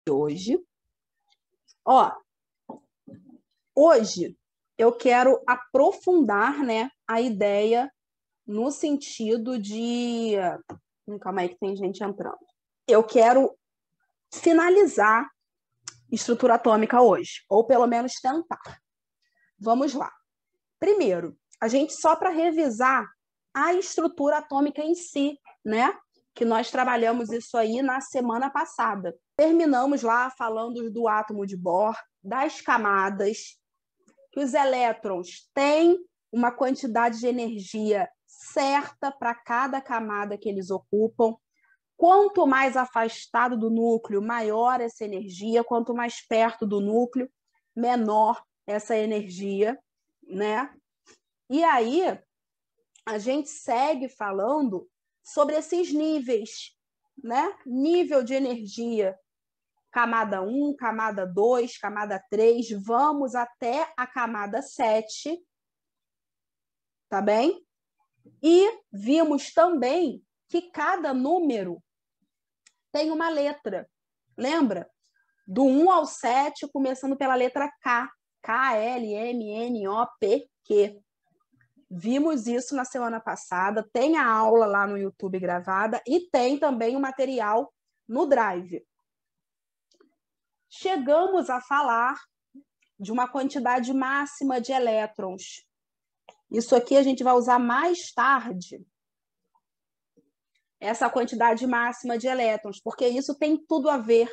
hoje. Ó, hoje eu quero aprofundar, né, a ideia no sentido de... Calma aí que tem gente entrando. Eu quero finalizar estrutura atômica hoje, ou pelo menos tentar. Vamos lá. Primeiro, a gente só para revisar a estrutura atômica em si, né? Que nós trabalhamos isso aí na semana passada. Terminamos lá falando do átomo de Bohr, das camadas, que os elétrons têm uma quantidade de energia certa para cada camada que eles ocupam. Quanto mais afastado do núcleo, maior essa energia. Quanto mais perto do núcleo, menor essa energia, né? E aí, a gente segue falando sobre esses níveis, né? Nível de energia, camada 1, camada 2, camada 3, vamos até a camada 7, tá bem? E vimos também que cada número tem uma letra. Lembra? Do 1 ao 7, começando pela letra K. K, L, M, N, O, P, Q. Vimos isso na semana passada. Tem a aula lá no YouTube gravada e tem também o material no Drive. Chegamos a falar de uma quantidade máxima de elétrons. Isso aqui a gente vai usar mais tarde, essa quantidade máxima de elétrons, porque isso tem tudo a ver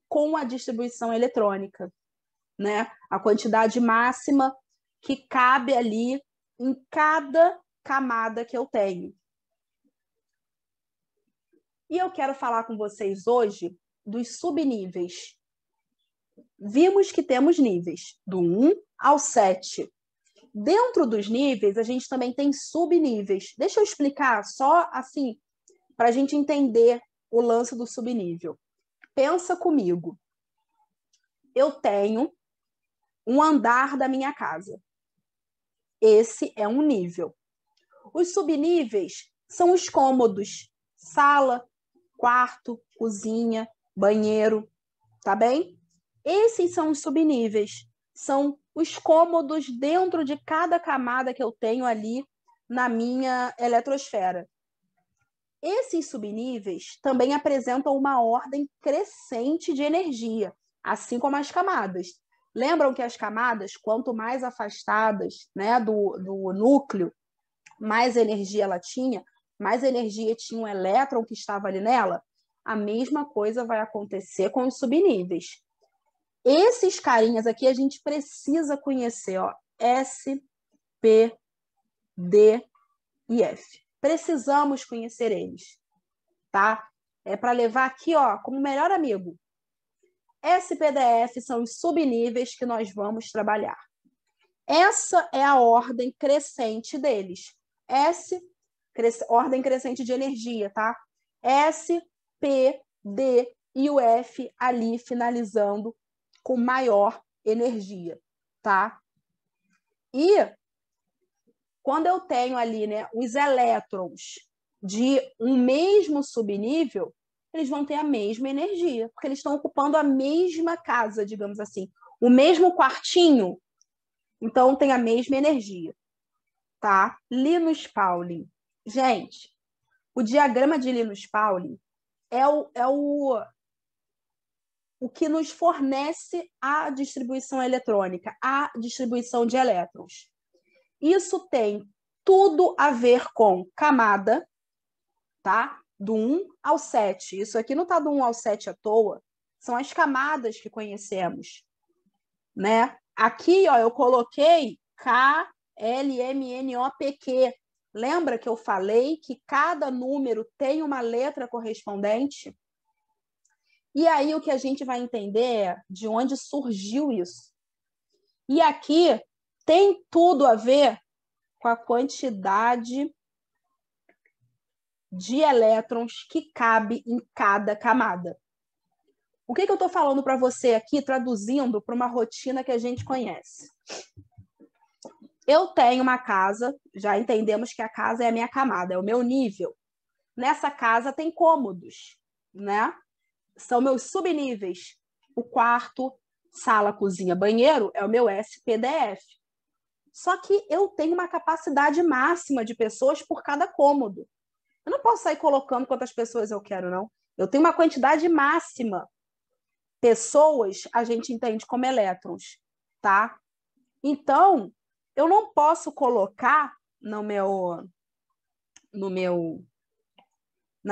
com a distribuição eletrônica, né? A quantidade máxima que cabe ali em cada camada que eu tenho. E eu quero falar com vocês hoje dos subníveis. Vimos que temos níveis do 1 ao 7. Dentro dos níveis, a gente também tem subníveis. Deixa eu explicar só assim, para a gente entender o lance do subnível. Pensa comigo. Eu tenho um andar da minha casa. Esse é um nível. Os subníveis são os cômodos. Sala, quarto, cozinha, banheiro, tá bem? Esses são os subníveis. São os cômodos dentro de cada camada que eu tenho ali na minha eletrosfera. Esses subníveis também apresentam uma ordem crescente de energia, assim como as camadas. Lembram que as camadas, quanto mais afastadas, né, do núcleo, mais energia ela tinha, mais energia tinha um elétron que estava ali nela? A mesma coisa vai acontecer com os subníveis. Esses carinhas aqui a gente precisa conhecer, ó, S, P, D e F. Precisamos conhecer eles, tá? É para levar aqui, ó, como melhor amigo. S, P, D, F são os subníveis que nós vamos trabalhar. Essa é a ordem crescente deles. S, ordem crescente de energia, tá? S, P, D e o F ali finalizando com maior energia, tá? E quando eu tenho ali, né, os elétrons de um mesmo subnível, eles vão ter a mesma energia, porque eles estão ocupando a mesma casa, digamos assim, o mesmo quartinho, então tem a mesma energia, tá? Linus Pauling. Gente, o diagrama de Linus Pauling é o que nos fornece a distribuição eletrônica, a distribuição de elétrons. Isso tem tudo a ver com camada, tá? Do 1 ao 7. Isso aqui não está do 1 ao 7 à toa. São as camadas que conhecemos, né? Aqui, ó, eu coloquei K, L, M, N, O, P, Q. Lembra que eu falei que cada número tem uma letra correspondente? E aí o que a gente vai entender é de onde surgiu isso. E aqui tem tudo a ver com a quantidade de elétrons que cabe em cada camada. O que eu estou falando para você aqui, traduzindo para uma rotina que a gente conhece? Eu tenho uma casa, já entendemos que a casa é a minha camada, é o meu nível. Nessa casa tem cômodos, né? São meus subníveis. O quarto, sala, cozinha, banheiro, é o meu SPDF. Só que eu tenho uma capacidade máxima de pessoas por cada cômodo. Eu não posso sair colocando quantas pessoas eu quero, não. Eu tenho uma quantidade máxima. Pessoas a gente entende como elétrons, tá? Então, eu não posso colocar na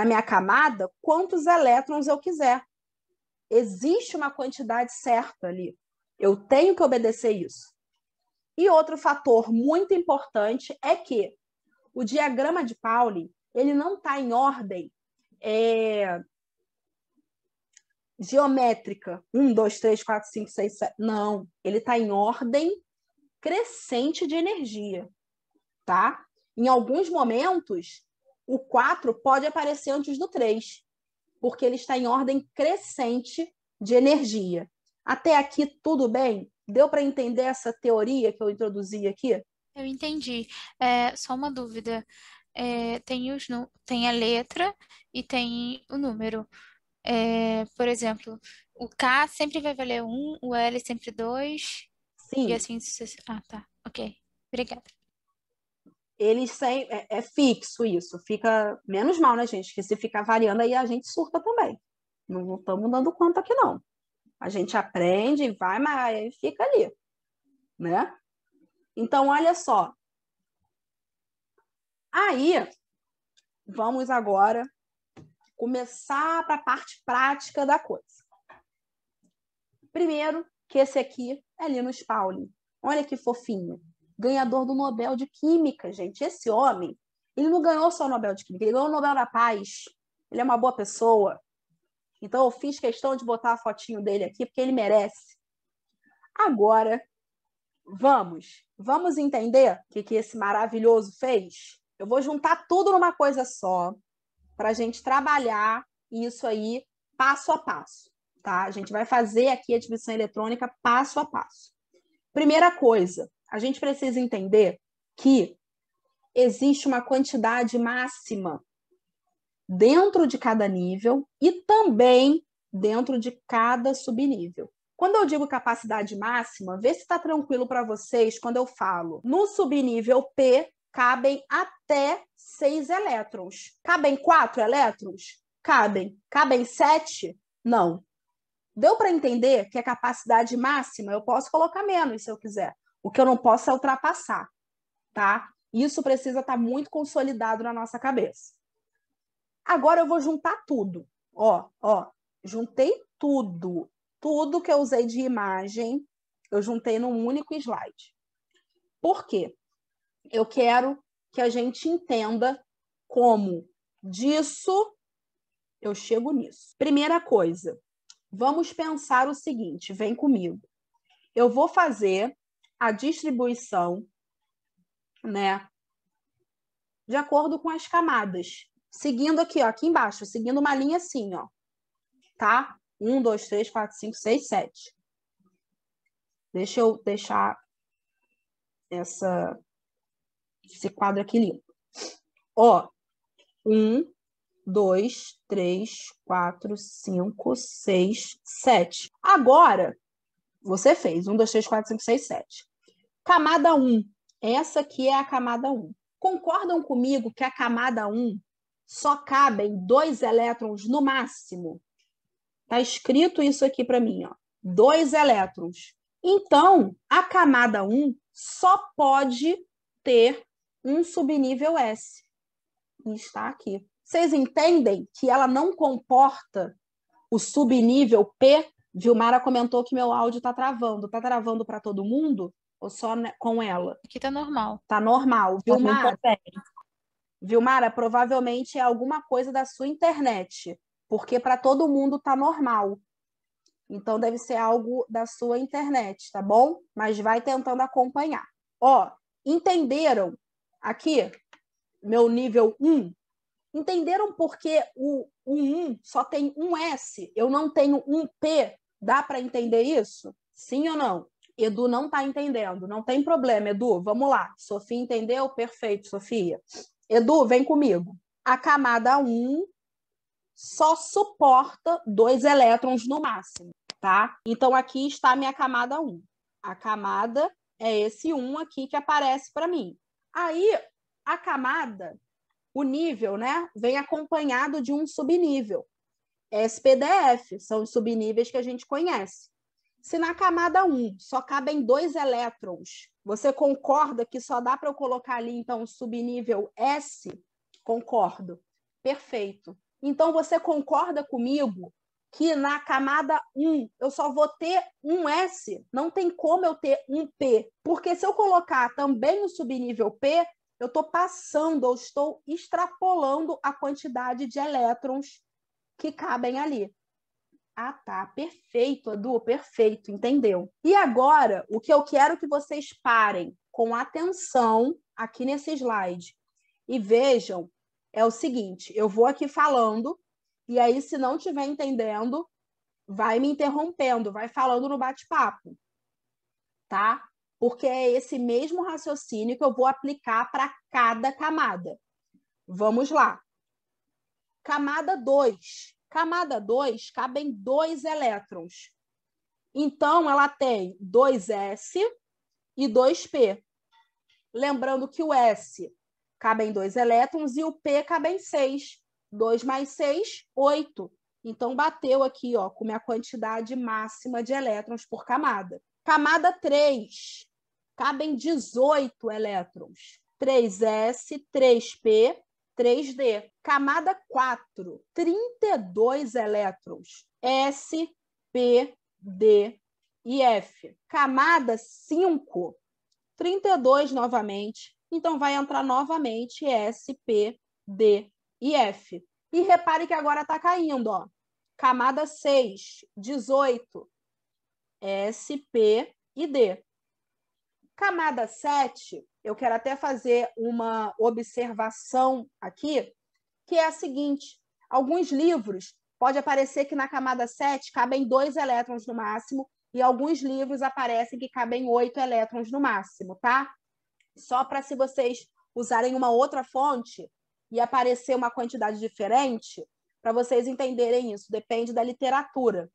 minha camada quantos elétrons eu quiser. Existe uma quantidade certa ali. Eu tenho que obedecer isso. E outro fator muito importante é que o diagrama de Pauli ele não está em ordem geométrica. 1, 2, 3, 4, 5, 6, 7. Não, ele está em ordem crescente de energia. Tá? Em alguns momentos, o 4 pode aparecer antes do 3, porque ele está em ordem crescente de energia. Até aqui, tudo bem? Deu para entender essa teoria que eu introduzi aqui? Eu entendi. Só uma dúvida. Tem a letra e tem o número. Por exemplo, o K sempre vai valer 1, o L sempre 2, e Sim, assim Ah, tá. Ok. Obrigada. eles sem, é fixo isso. Fica menos mal, né, gente? Que se ficar variando aí a gente surta também. Não estamos dando conta aqui, não. A gente aprende e vai, mas aí fica ali, né? Então, olha só. Aí, vamos agora começar para a parte prática da coisa. Primeiro, que esse aqui é Linus Pauling. Olha que fofinho. Ganhador do Nobel de Química, gente. Esse homem, ele não ganhou só o Nobel de Química, ele ganhou o Nobel da Paz. Ele é uma boa pessoa. Então, eu fiz questão de botar a fotinho dele aqui, porque ele merece. Agora, vamos entender o que esse maravilhoso fez? Eu vou juntar tudo numa coisa só, para a gente trabalhar isso aí passo a passo. Tá? A gente vai fazer aqui a divisão eletrônica passo a passo. Primeira coisa, a gente precisa entender que existe uma quantidade máxima dentro de cada nível e também dentro de cada subnível. Quando eu digo capacidade máxima, vê se está tranquilo para vocês quando eu falo. No subnível P, cabem até 6 elétrons. Cabem 4 elétrons? Cabem. Cabem 7? Não. Deu para entender que a capacidade máxima eu posso colocar menos se eu quiser. O que eu não posso é ultrapassar, tá? Isso precisa estar muito consolidado na nossa cabeça. Agora eu vou juntar tudo. Juntei tudo. Tudo que eu usei de imagem, eu juntei num único slide. Por quê? Eu quero que a gente entenda como disso eu chego nisso. Primeira coisa, vamos pensar o seguinte, vem comigo. Eu vou fazer a distribuição, né, de acordo com as camadas. Seguindo aqui, ó, aqui embaixo, seguindo uma linha assim, ó. Tá? 1, 2, 3, 4, 5, 6, 7. Deixa eu deixar esse quadro aqui limpo. Ó, 1, 2, 3, 4, 5, 6, 7. Agora, você fez 1, 2, 3, 4, 5, 6, 7. Camada 1. Essa aqui é a camada 1. Concordam comigo que a camada 1 só cabem 2 elétrons no máximo? Está escrito isso aqui para mim, ó. 2 elétrons. Então, a camada 1 só pode ter um subnível S. E está aqui. Vocês entendem que ela não comporta o subnível P? Vilmara comentou que meu áudio está travando. Está travando para todo mundo ou só com ela? Aqui tá normal. Está normal. Vilmara, provavelmente é alguma coisa da sua internet, porque para todo mundo está normal. Então, deve ser algo da sua internet, tá bom? Mas vai tentando acompanhar. Ó, entenderam aqui meu nível 1? Entenderam porque o 1 só tem um S? Eu não tenho um P? Dá para entender isso? Sim ou não? Edu não está entendendo. Não tem problema, Edu. Vamos lá. Sofia entendeu? Perfeito, Sofia. Edu, vem comigo. A camada 1 só suporta 2 elétrons no máximo. tá? Então, aqui está a minha camada 1. A camada é esse 1 aqui que aparece para mim. Aí, a camada, o nível, né, vem acompanhado de um subnível. SPDF, são os subníveis que a gente conhece. Se na camada 1 só cabem 2 elétrons, você concorda que só dá para eu colocar ali, então, o subnível S? Concordo. Perfeito. Então, você concorda comigo que na camada 1 eu só vou ter um S? Não tem como eu ter um P. Porque se eu colocar também o subnível P, eu estou passando, eu estou extrapolando a quantidade de elétrons que cabem ali. Ah, tá. Perfeito, Edu, perfeito, entendeu? E agora, o que eu quero que vocês parem com atenção aqui nesse slide e vejam é o seguinte, eu vou aqui falando, e aí, se não estiver entendendo, vai me interrompendo, vai falando no bate-papo, tá? Porque é esse mesmo raciocínio que eu vou aplicar para cada camada. Vamos lá. Camada 2. Camada 2 cabem 2 elétrons. Então, ela tem 2S e 2P. Lembrando que o S cabem 2 elétrons e o P cabem 6. 2 mais 6, 8. Então, bateu aqui ó, com minha quantidade máxima de elétrons por camada. Camada 3, cabem 18 elétrons. 3S, 3P, 3D. Camada 4, 32 elétrons. S, P, D e F. Camada 5, 32 novamente. Então, vai entrar novamente S, P, D e F. E repare que agora está caindo, ó. Camada 6, 18. S, P e D. Camada 7, eu quero até fazer uma observação aqui, que é a seguinte. Alguns livros, pode aparecer que na camada 7 cabem 2 elétrons no máximo, e alguns livros aparecem que cabem 8 elétrons no máximo, tá? Só para se vocês usarem uma outra fonte e aparecer uma quantidade diferente, para vocês entenderem isso, depende da literatura.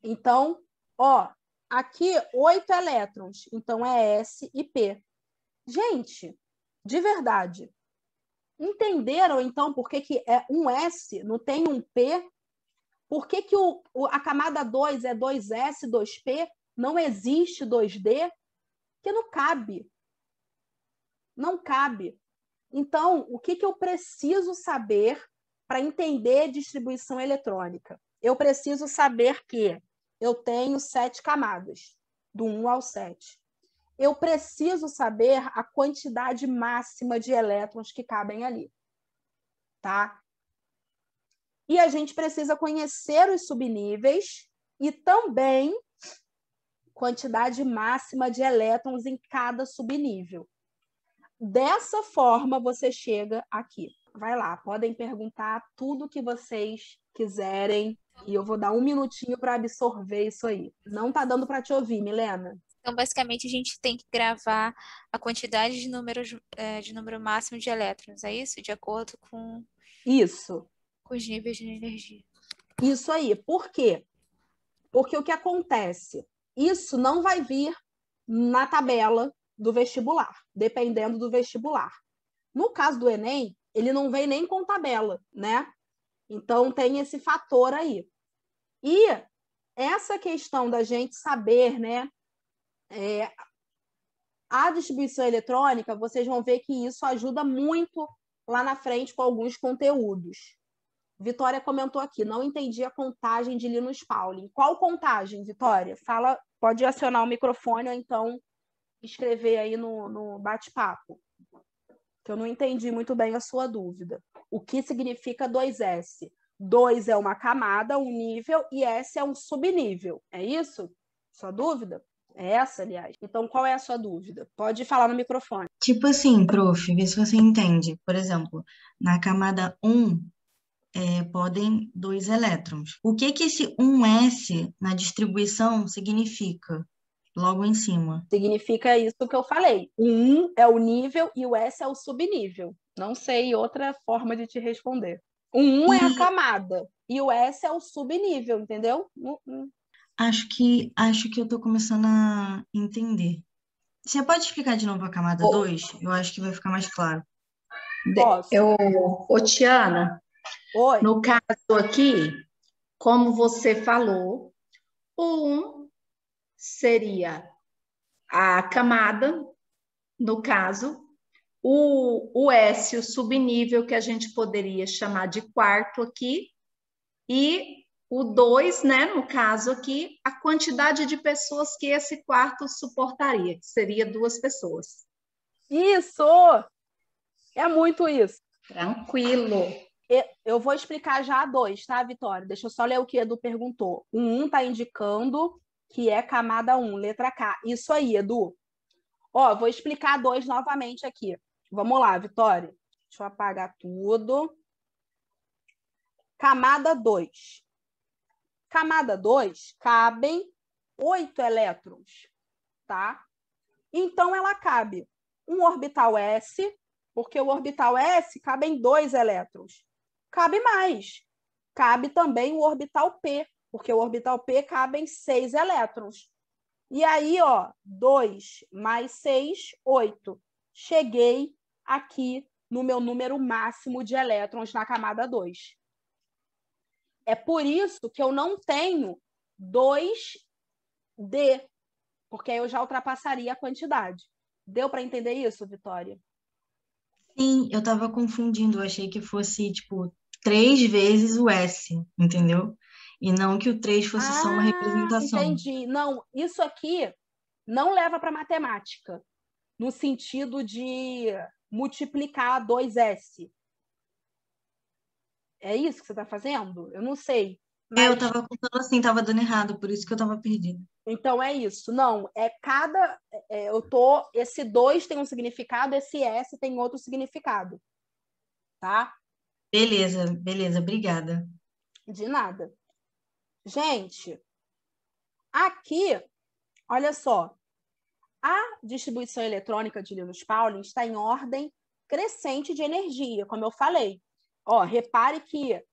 Então, ó, aqui 8 elétrons, então é S e P. Gente, de verdade, entenderam então por que é um S, não tem um P? Por que a camada 2 é 2S, 2P? Não existe 2D? Porque não cabe. Não cabe. Então, o que eu preciso saber para entender distribuição eletrônica? Eu preciso saber que eu tenho 7 camadas, do 1 ao 7. Eu preciso saber a quantidade máxima de elétrons que cabem ali. Tá? E a gente precisa conhecer os subníveis e também quantidade máxima de elétrons em cada subnível. Dessa forma, você chega aqui. Vai lá, podem perguntar tudo que vocês quiserem e eu vou dar um minutinho para absorver isso aí. Não tá dando para te ouvir, Milena. Então, basicamente, a gente tem que gravar a quantidade de número máximo de elétrons, é isso? De acordo com Isso. os níveis de energia. Isso aí. Por quê? Porque o que acontece? Isso não vai vir na tabela do vestibular, dependendo do vestibular. No caso do Enem, ele não vem nem com tabela, né? Então, tem esse fator aí. E essa questão da gente saber, né, a distribuição eletrônica, vocês vão ver que isso ajuda muito lá na frente com alguns conteúdos. Vitória comentou aqui, não entendi a contagem de Linus Pauling. Qual contagem, Vitória? Fala, pode acionar o microfone ou então escrever aí no bate-papo, que eu não entendi muito bem a sua dúvida. O que significa 2S? 2 é uma camada, um nível, e S é um subnível. É isso? Sua dúvida? É essa, aliás. Então, qual é a sua dúvida? Pode falar no microfone. Tipo assim, prof, vê se você entende. Por exemplo, na camada 1, podem 2 elétrons. O que esse 1s na distribuição significa? Logo em cima. Significa isso que eu falei. O 1 é o nível e o S é o subnível. Não sei outra forma de te responder. O 1 é a camada e o S é o subnível, entendeu? Acho que eu tô começando a entender. Você pode explicar de novo a camada Ô, 2? Eu acho que vai ficar mais claro. Posso. ô, Tiana, Oi. no caso aqui, como você falou, o 1 seria a camada, no caso, o S, o subnível que a gente poderia chamar de quarto aqui, e o 2, né, no caso aqui, a quantidade de pessoas que esse quarto suportaria, que seria 2 pessoas. Isso! É muito isso. Tranquilo. Eu vou explicar já a 2, tá, Vitória? Deixa eu só ler o que Edu perguntou. O 1 está indicando que é camada 1, letra K. Isso aí, Edu. Ó, vou explicar a 2 novamente aqui. Vamos lá, Vitória. Deixa eu apagar tudo. Camada 2. Camada 2 cabem 8 elétrons, tá? Então, ela cabe um orbital S, porque o orbital S cabe em 2 elétrons. Cabe mais. Cabe também o orbital P, porque o orbital P cabe em 6 elétrons. E aí, ó, 2 mais 6, 8. Cheguei aqui no meu número máximo de elétrons na camada 2. É por isso que eu não tenho 2D, porque aí eu já ultrapassaria a quantidade. Deu para entender isso, Vitória? Sim, eu tava confundindo. Eu achei que fosse, tipo, 3 vezes o S, entendeu? E não que o 3 fosse só uma Ah, representação. entendi. Não, isso aqui não leva para matemática, no sentido de multiplicar 2S. É isso que você está fazendo? Eu não sei. Eu Mas tava contando assim, tava dando errado, por isso que eu tava perdida. então é isso. Não, é cada. Eu tô. Esse 2 tem um significado, esse S tem outro significado, tá? Beleza, beleza, obrigada. De nada. Gente, aqui, olha só. A distribuição eletrônica de Linus Pauling está em ordem crescente de energia, como eu falei. Ó, repare que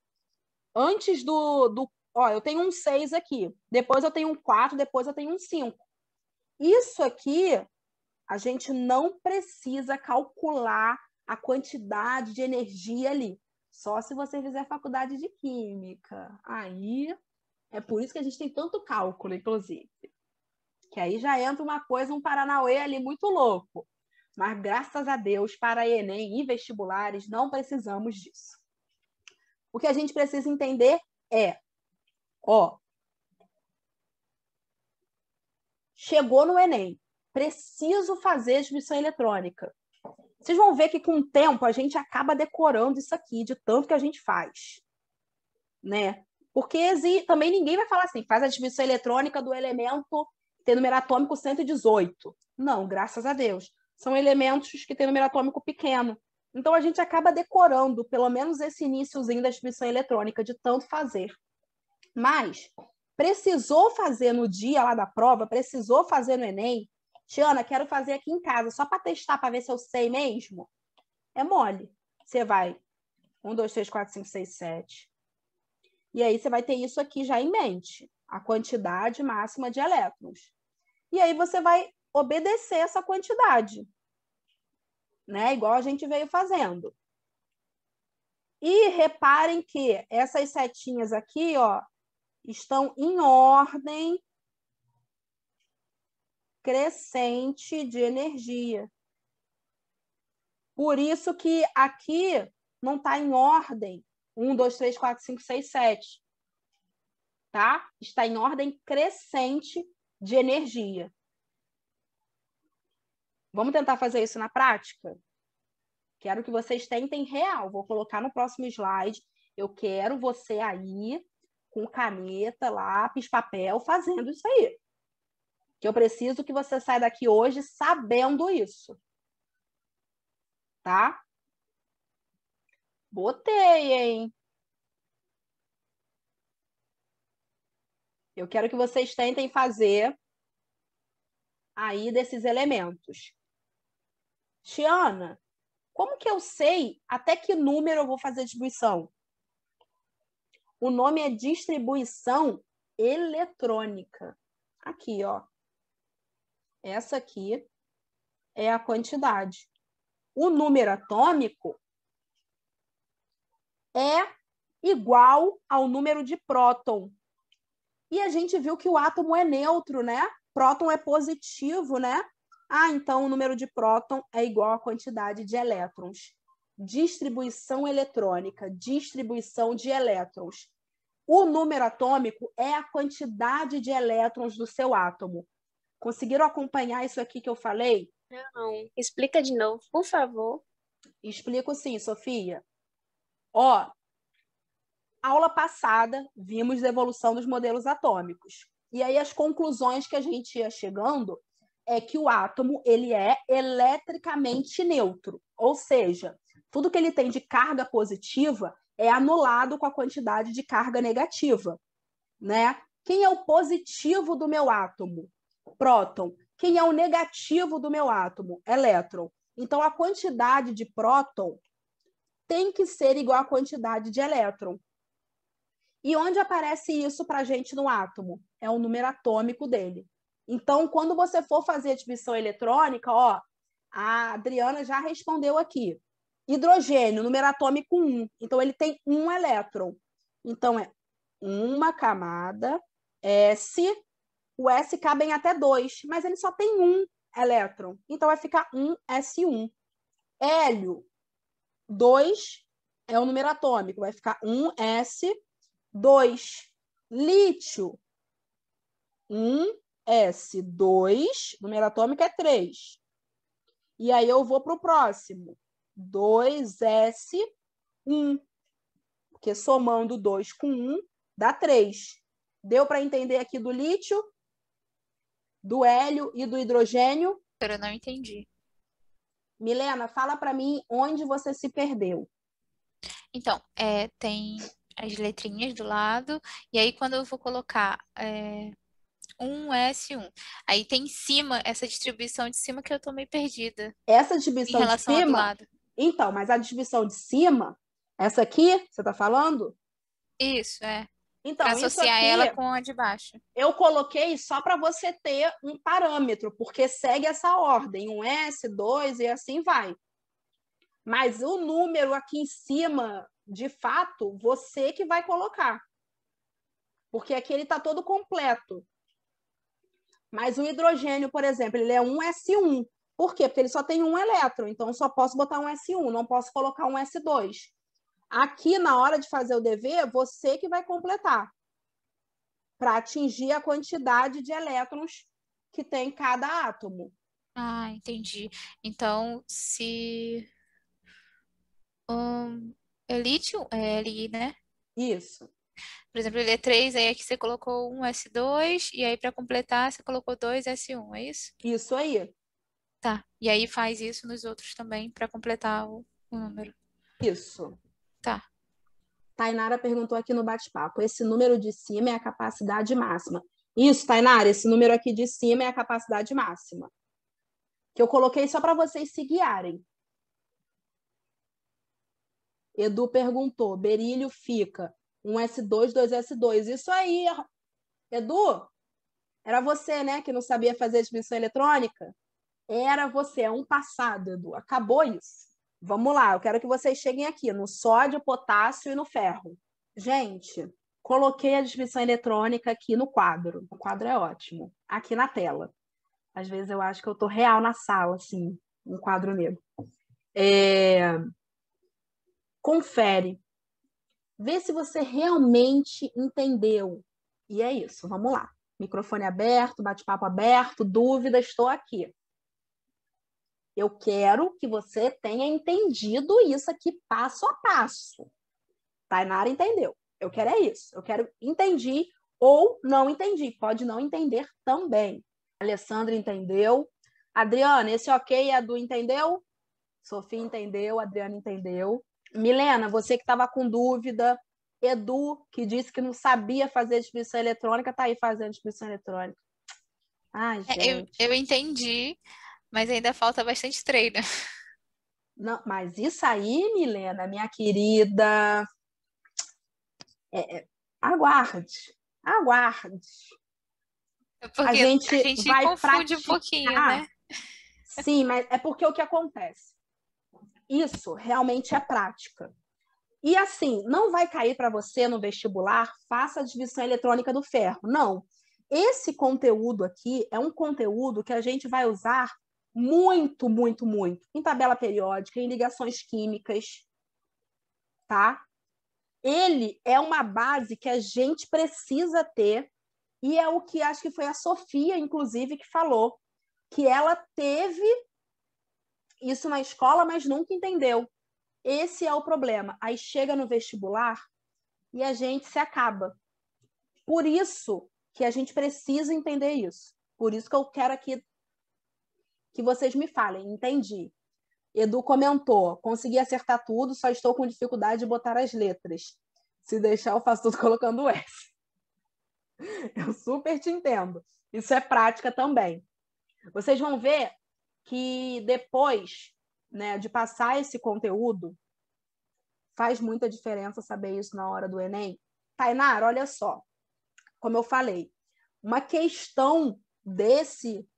antes ó, eu tenho um 6 aqui, depois eu tenho um 4, depois eu tenho um 5. Isso aqui, a gente não precisa calcular a quantidade de energia ali. Só se você fizer faculdade de Química. Aí, é por isso que a gente tem tanto cálculo, inclusive. Que aí já entra uma coisa, um paranauê ali muito louco. Mas, graças a Deus, para Enem e vestibulares, não precisamos disso. O que a gente precisa entender é, ó, chegou no Enem, preciso fazer distribuição eletrônica. Vocês vão ver que com o tempo a gente acaba decorando isso aqui, de tanto que a gente faz, né? Porque também ninguém vai falar assim, faz a distribuição eletrônica do elemento que tem número atômico 118. Não, graças a Deus. São elementos que têm número atômico pequeno. Então a gente acaba decorando, pelo menos esse iniciozinho da distribuição eletrônica, de tanto fazer. Mas precisou fazer no dia lá da prova, precisou fazer no Enem, Tiana, quero fazer aqui em casa, só para testar, para ver se eu sei mesmo. É mole. Você vai 1, 2, 3, 4, 5, 6, 7. E aí você vai ter isso aqui já em mente, a quantidade máxima de elétrons. E aí você vai obedecer essa quantidade, né? Igual a gente veio fazendo. E reparem que essas setinhas aqui, ó, estão em ordem crescente de energia. Por isso que aqui não está em ordem 1, 2, 3, 4, 5, 6, 7. Tá? Está em ordem crescente de energia. Vamos tentar fazer isso na prática? Quero que vocês tentem real. Vou colocar no próximo slide. Eu quero você aí com caneta, lápis, papel, fazendo isso aí. Que eu preciso que você saia daqui hoje sabendo isso. Tá? Botei, hein? Eu quero que vocês tentem fazer aí desses elementos. Tiana, como que eu sei até que número eu vou fazer a distribuição? O nome é distribuição eletrônica. Aqui, ó. Essa aqui é a quantidade. O número atômico é igual ao número de próton. E a gente viu que o átomo é neutro, né? Próton é positivo, né? Então o número de próton é igual à quantidade de elétrons. Distribuição eletrônica, distribuição de elétrons. O número atômico é a quantidade de elétrons do seu átomo. Conseguiram acompanhar isso aqui que eu falei? Não. Explica de novo, por favor. Explico sim, Sofia. Ó, aula passada, vimos a evolução dos modelos atômicos. E aí as conclusões que a gente ia chegando é que o átomo ele é eletricamente neutro. Ou seja, tudo que ele tem de carga positiva é anulado com a quantidade de carga negativa, né? Quem é o positivo do meu átomo? Próton. Quem é o negativo do meu átomo? Elétron. Então, a quantidade de próton tem que ser igual à quantidade de elétron. E onde aparece isso para a gente no átomo? É o número atômico dele. Então, quando você for fazer a divisão eletrônica, ó, a Adriana já respondeu aqui. Hidrogênio, número atômico 1. Então, ele tem 1 elétron. Então, é uma camada S. O S cabem até 2, mas ele só tem 1 elétron. Então, vai ficar 1S1. Hélio, 2 é o número atômico. Vai ficar 1S2. Lítio, 1S2. Número atômico é 3. E aí eu vou para o próximo. 2S1. Porque somando 2 com 1 dá 3. Deu para entender aqui do lítio, do hélio e do hidrogênio? Eu não entendi. Milena, fala para mim onde você se perdeu. Então, tem as letrinhas do lado, e aí quando eu vou colocar 1S1, aí tem em cima, essa distribuição de cima que eu tô meio perdida Essa em distribuição de relação ao do cima, lado. então, mas a distribuição de cima, essa aqui, você está falando? Isso, Então, para isso associar aqui ela com a de baixo. eu coloquei só para você ter um parâmetro, porque segue essa ordem, 1S, 2 e assim vai. Mas o número aqui em cima, de fato, você que vai colocar. Porque aqui ele está todo completo. Mas o hidrogênio, por exemplo, ele é 1S1. Por quê? Porque ele só tem um elétron, então eu só posso botar um S1, não posso colocar um S2. Aqui, na hora de fazer o dever, você que vai completar para atingir a quantidade de elétrons que tem cada átomo. Entendi. Então, se é lítio, é Li, né? Isso. Por exemplo, ele é 3, aí aqui você colocou 1S2, e aí para completar você colocou 2S1, é isso? Isso aí. Tá. E aí faz isso nos outros também para completar o número. Isso. Tá. Tainara perguntou aqui no bate-papo. Esse número de cima é a capacidade máxima. Isso, Tainara, esse número aqui de cima é a capacidade máxima. Que eu coloquei só para vocês se guiarem. Edu perguntou, berílio fica 1S2, 2S2. Isso aí, Edu, era você, né, que não sabia fazer distribuição eletrônica? Era você, é um passado, Edu. Acabou isso. Vamos lá, eu quero que vocês cheguem aqui no sódio, potássio e no ferro. Gente, coloquei a distribuição eletrônica aqui no quadro. O quadro é ótimo. Aqui na tela. Às vezes eu acho que eu tô real na sala, assim, um quadro negro. Confere. Vê se você realmente entendeu. E é isso, vamos lá. Microfone aberto, bate-papo aberto, dúvida, estou aqui. Eu quero que você tenha entendido isso aqui passo a passo. Tainara entendeu. Eu quero é isso. Eu quero entendi ou não entendi. Pode não entender também. Alessandra entendeu. Adriana, esse ok é do entendeu? Sofia entendeu, Adriana entendeu. Milena, você que estava com dúvida. Edu, que disse que não sabia fazer distribuição eletrônica, está aí fazendo distribuição eletrônica. Ai, gente. Eu entendi, mas ainda falta bastante treino. Não, mas isso aí, Milena, minha querida, aguarde. Aguarde. Porque A gente vai confunde um pouquinho, né? Sim, mas é porque o que acontece? Isso realmente é prática. E assim, não vai cair para você no vestibular, faça a divisão eletrônica do ferro. Não. Esse conteúdo aqui é um conteúdo que a gente vai usar muito, muito, muito em tabela periódica, em ligações químicas, tá? Ele é uma base que a gente precisa ter e é o que acho que foi a Sofia, inclusive, que falou, que ela teve isso na escola, mas nunca entendeu. Esse é o problema. Aí chega no vestibular e a gente se acaba. Por isso que a gente precisa entender isso. Por isso que eu quero aqui que vocês me falem. Entendi. Edu comentou, consegui acertar tudo, só estou com dificuldade de botar as letras. Se deixar, eu faço tudo colocando S. Eu super te entendo. Isso é prática também. Vocês vão ver que depois, né, de passar esse conteúdo, faz muita diferença saber isso na hora do Enem. Tainara, olha só, como eu falei, uma questão desse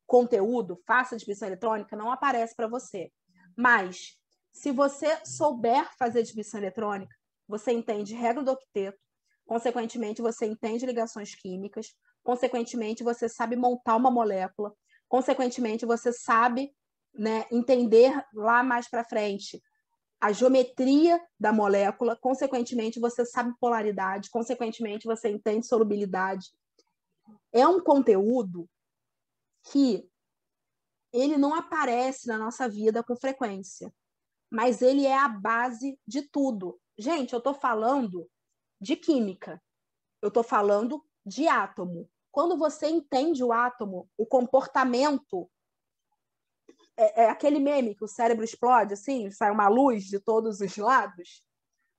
conteúdo, faça distribuição eletrônica, não aparece para você. Mas, se você souber fazer distribuição eletrônica, você entende regra do octeto, consequentemente, você entende ligações químicas, consequentemente, você sabe montar uma molécula, consequentemente, você sabe, né, entender lá mais para frente a geometria da molécula, consequentemente, você sabe polaridade, consequentemente, você entende solubilidade. É um conteúdo que ele não aparece na nossa vida com frequência, mas ele é a base de tudo. Gente, eu estou falando de química, eu estou falando de átomo. Quando você entende o átomo, o comportamento é aquele meme que o cérebro explode, assim, sai uma luz de todos os lados,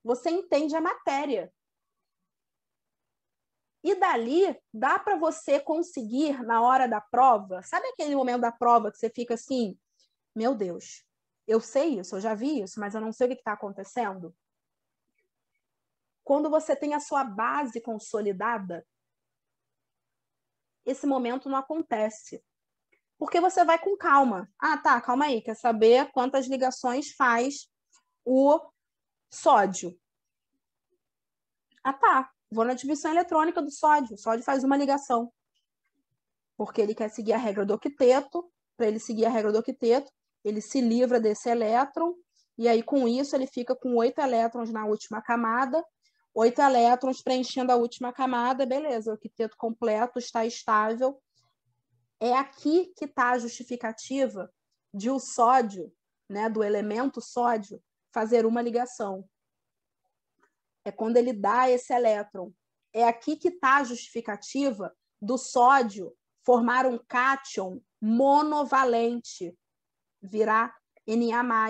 você entende a matéria. E dali, dá para você conseguir, na hora da prova, sabe aquele momento da prova que você fica assim, meu Deus, eu sei isso, eu já vi isso, mas eu não sei o que está acontecendo? Quando você tem a sua base consolidada, esse momento não acontece. Porque você vai com calma. Ah, tá, calma aí, quer saber quantas ligações faz o sódio? Ah, tá, vou na divisão eletrônica do sódio. O sódio faz uma ligação. Porque ele quer seguir a regra do octeto. Para ele seguir a regra do octeto, ele se livra desse elétron. E aí, com isso, ele fica com 8 elétrons na última camada. 8 elétrons preenchendo a última camada. Beleza, o octeto completo está estável. É aqui que está a justificativa de o sódio, né, do elemento sódio, fazer uma ligação. É quando ele dá esse elétron. É aqui que está a justificativa do sódio formar um cátion monovalente, virar Na+.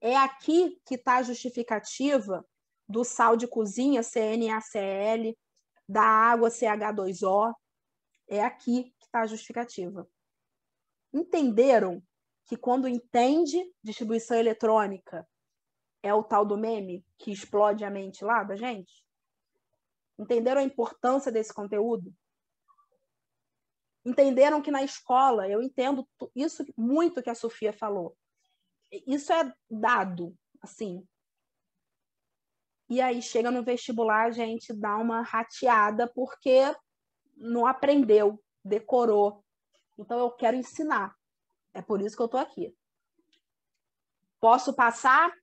É aqui que está a justificativa do sal de cozinha, CnACl, da água, CH2O. É aqui que está a justificativa. Entenderam que quando entende distribuição eletrônica é o tal do meme que explode a mente lá da gente? Entenderam a importância desse conteúdo? Entenderam que na escola, eu entendo isso muito que a Sofia falou. Isso é dado, assim. E aí chega no vestibular, a gente dá uma rateada porque não aprendeu, decorou. Então, eu quero ensinar. É por isso que eu estou aqui. Posso passar?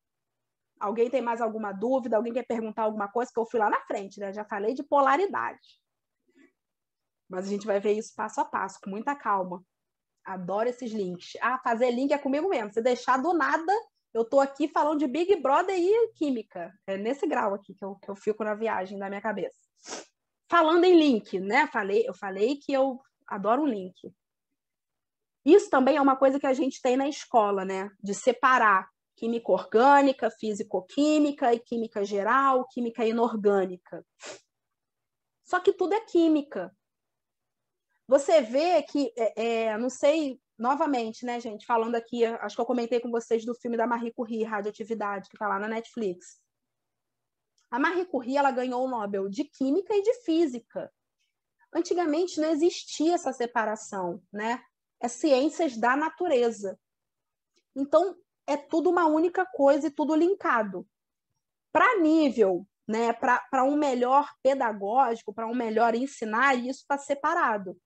Alguém tem mais alguma dúvida? Alguém quer perguntar alguma coisa? Que eu fui lá na frente, né? Já falei de polaridade. Mas a gente vai ver isso passo a passo, com muita calma. Adoro esses links. Ah, fazer link é comigo mesmo. Se deixar do nada, eu estou aqui falando de Big Brother e química. É nesse grau aqui que eu fico na viagem da minha cabeça. Falando em link, né? Eu falei que eu adoro um link. Isso também é uma coisa que a gente tem na escola, né? De separar química orgânica, físico-química e química geral, química inorgânica. Só que tudo é química. Você vê que, não sei, novamente, né, gente, falando aqui, acho que eu comentei com vocês do filme da Marie Curie, Radioatividade, que está lá na Netflix. A Marie Curie, ela ganhou o Nobel de Química e de Física. Antigamente não existia essa separação, né? É ciências da natureza. Então, é tudo uma única coisa e tudo linkado. Para nível, né, para um melhor pedagógico, para um melhor ensinar, isso está separado.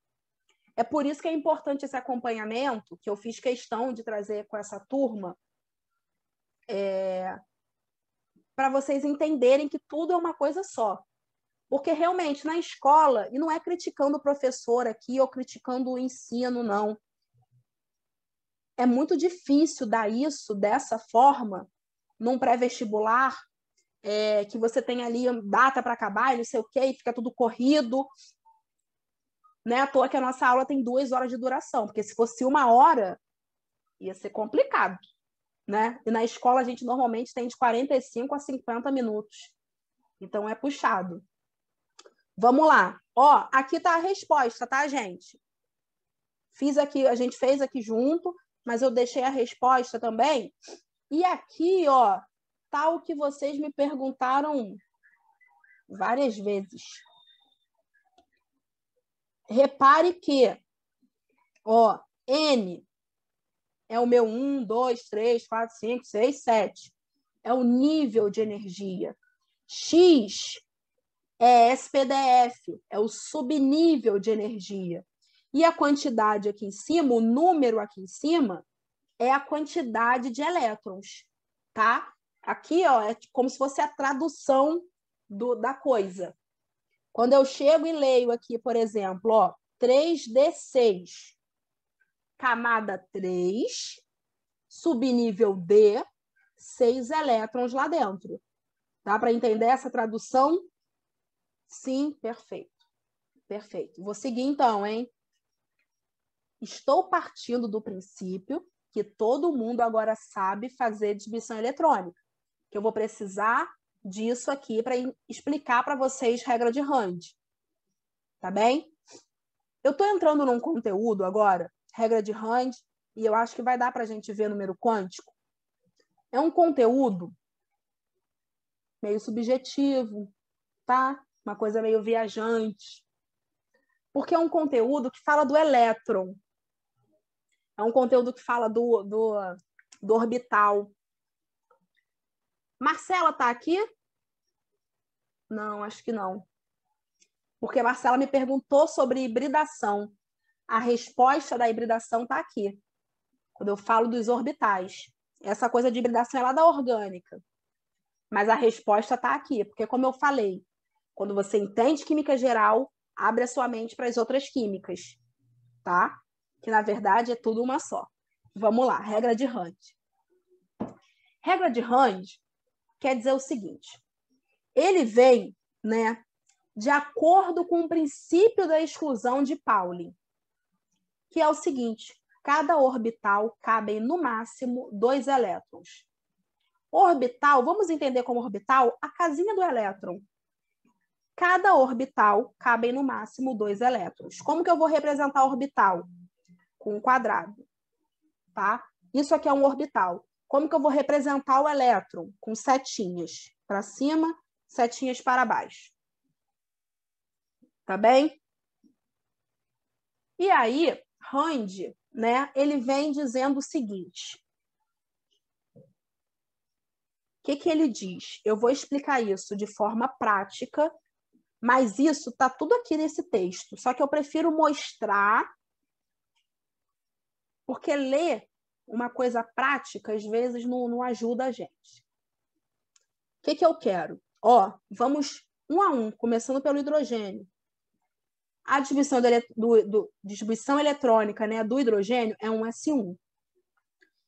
É por isso que é importante esse acompanhamento, que eu fiz questão de trazer com essa turma, para vocês entenderem que tudo é uma coisa só. Porque realmente, na escola, e não é criticando o professor aqui ou criticando o ensino, não. É muito difícil dar isso dessa forma num pré-vestibular, que você tem ali data para acabar e não sei o quê, e fica tudo corrido. Não é à toa que a nossa aula tem 2 horas de duração, porque se fosse 1 hora, ia ser complicado, né? E na escola a gente normalmente tem de 45 a 50 minutos. Então é puxado. Vamos lá. Ó, aqui está a resposta, tá, gente? Fiz aqui, a gente fez aqui junto, mas eu deixei a resposta também. E aqui, ó, tá o que vocês me perguntaram várias vezes. Repare que, ó, N é o meu 1, 2, 3, 4, 5, 6, 7. É o nível de energia. X é SPDF, é o subnível de energia. E a quantidade aqui em cima, o número aqui em cima, é a quantidade de elétrons, tá? Aqui, ó, é como se fosse a tradução da coisa. Quando eu chego e leio aqui, por exemplo, ó, 3D6, camada 3, subnível D, 6 elétrons lá dentro. Dá para entender essa tradução? Sim, perfeito. Perfeito. Vou seguir então, hein? Estou partindo do princípio que todo mundo agora sabe fazer distribuição eletrônica. Que eu vou precisar disso aqui para explicar para vocês regra de Rand. Tá bem? Eu estou entrando num conteúdo agora, regra de Rand, e eu acho que vai dar para a gente ver número quântico. É um conteúdo meio subjetivo, tá? Uma coisa meio viajante. Porque é um conteúdo que fala do elétron. É um conteúdo que fala do orbital. Marcela está aqui? Não, acho que não. Porque a Marcela me perguntou sobre hibridação. A resposta da hibridação está aqui. Quando eu falo dos orbitais. Essa coisa de hibridação é lá da orgânica. Mas a resposta está aqui. Porque, como eu falei, quando você entende química geral, abre a sua mente para as outras químicas. Tá? Que, na verdade, é tudo uma só. Vamos lá, regra de Rand. Regra de Rand quer dizer o seguinte. Ele vem, né, de acordo com o princípio da exclusão de Pauling, que é o seguinte, cada orbital cabe no máximo 2 elétrons. Orbital, vamos entender como orbital a casinha do elétron. Cada orbital cabe no máximo 2 elétrons. Como que eu vou representar a orbital? Com um quadrado, tá? Isso aqui é um orbital. Como que eu vou representar o elétron? Com setinhas para cima, setinhas para baixo. Tá bem? E aí, Rand, né, ele vem dizendo o seguinte. O que ele diz? Eu vou explicar isso de forma prática, mas isso está tudo aqui nesse texto. Só que eu prefiro mostrar, porque ler uma coisa prática, às vezes, não ajuda a gente. O que eu quero? Ó, vamos 1 a 1, começando pelo hidrogênio. A distribuição eletrônica, né, do hidrogênio é um S1.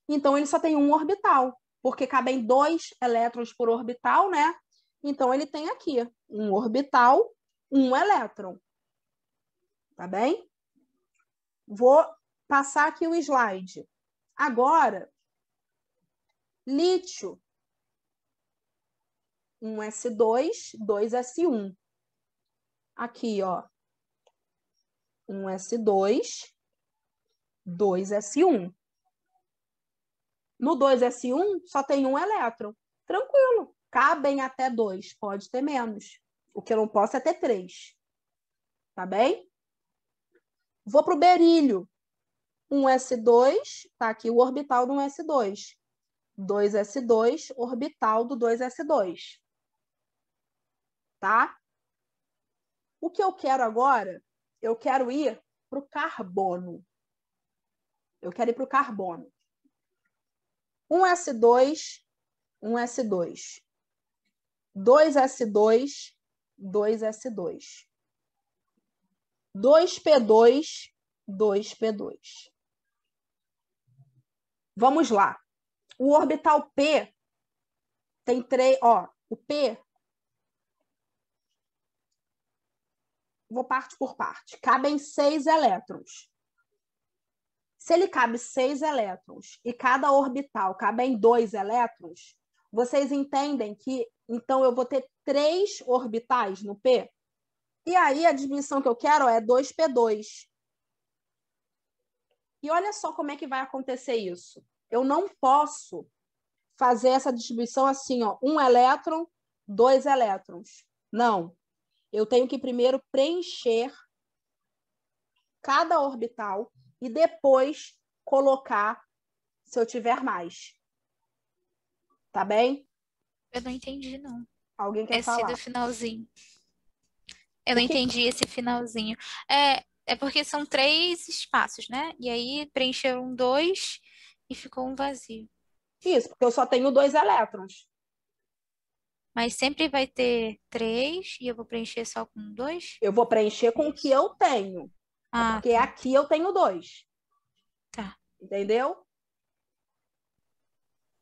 Então, ele só tem um orbital, porque cabem 2 elétrons por orbital, né? Então, ele tem aqui um orbital, um elétron. Tá bem? Vou passar aqui o slide. Agora, lítio. 1s2, 2s1. Aqui, ó. 1s2, 2s1. No 2s1, só tem um elétron. Tranquilo. Cabem até 2, pode ter menos. O que eu não posso é ter 3. Tá bem? Vou para o berílio. 1s2, tá aqui o orbital do 1s2. 2s2, orbital do 2s2. Tá? O que eu quero agora, eu quero ir para o carbono. Eu quero ir para o carbono. 1s2, 1s2. 2s2, 2s2. 2p2, 2p2. Vamos lá. O orbital P tem 3, ó, o P, vou parte por parte, cabem 6 elétrons. Se ele cabe 6 elétrons e cada orbital cabe em 2 elétrons, vocês entendem que, então, eu vou ter 3 orbitais no P? E aí, a distribuição que eu quero é 2p2. E olha só como é que vai acontecer isso. Eu não posso fazer essa distribuição assim, ó, 1 elétron, 2 elétrons. Não. Eu tenho que primeiro preencher cada orbital e depois colocar se eu tiver mais. Tá bem? Eu não entendi, não. Alguém quer Esse falar? do finalzinho. Eu não O que- entendi esse finalzinho. É porque são 3 espaços, né? E aí preencheram 2 e ficou um vazio. Isso, porque eu só tenho 2 elétrons. Mas sempre vai ter 3 e eu vou preencher só com 2? Eu vou preencher com o que eu tenho. Ah, Porque tá. aqui eu tenho 2. Tá. Entendeu?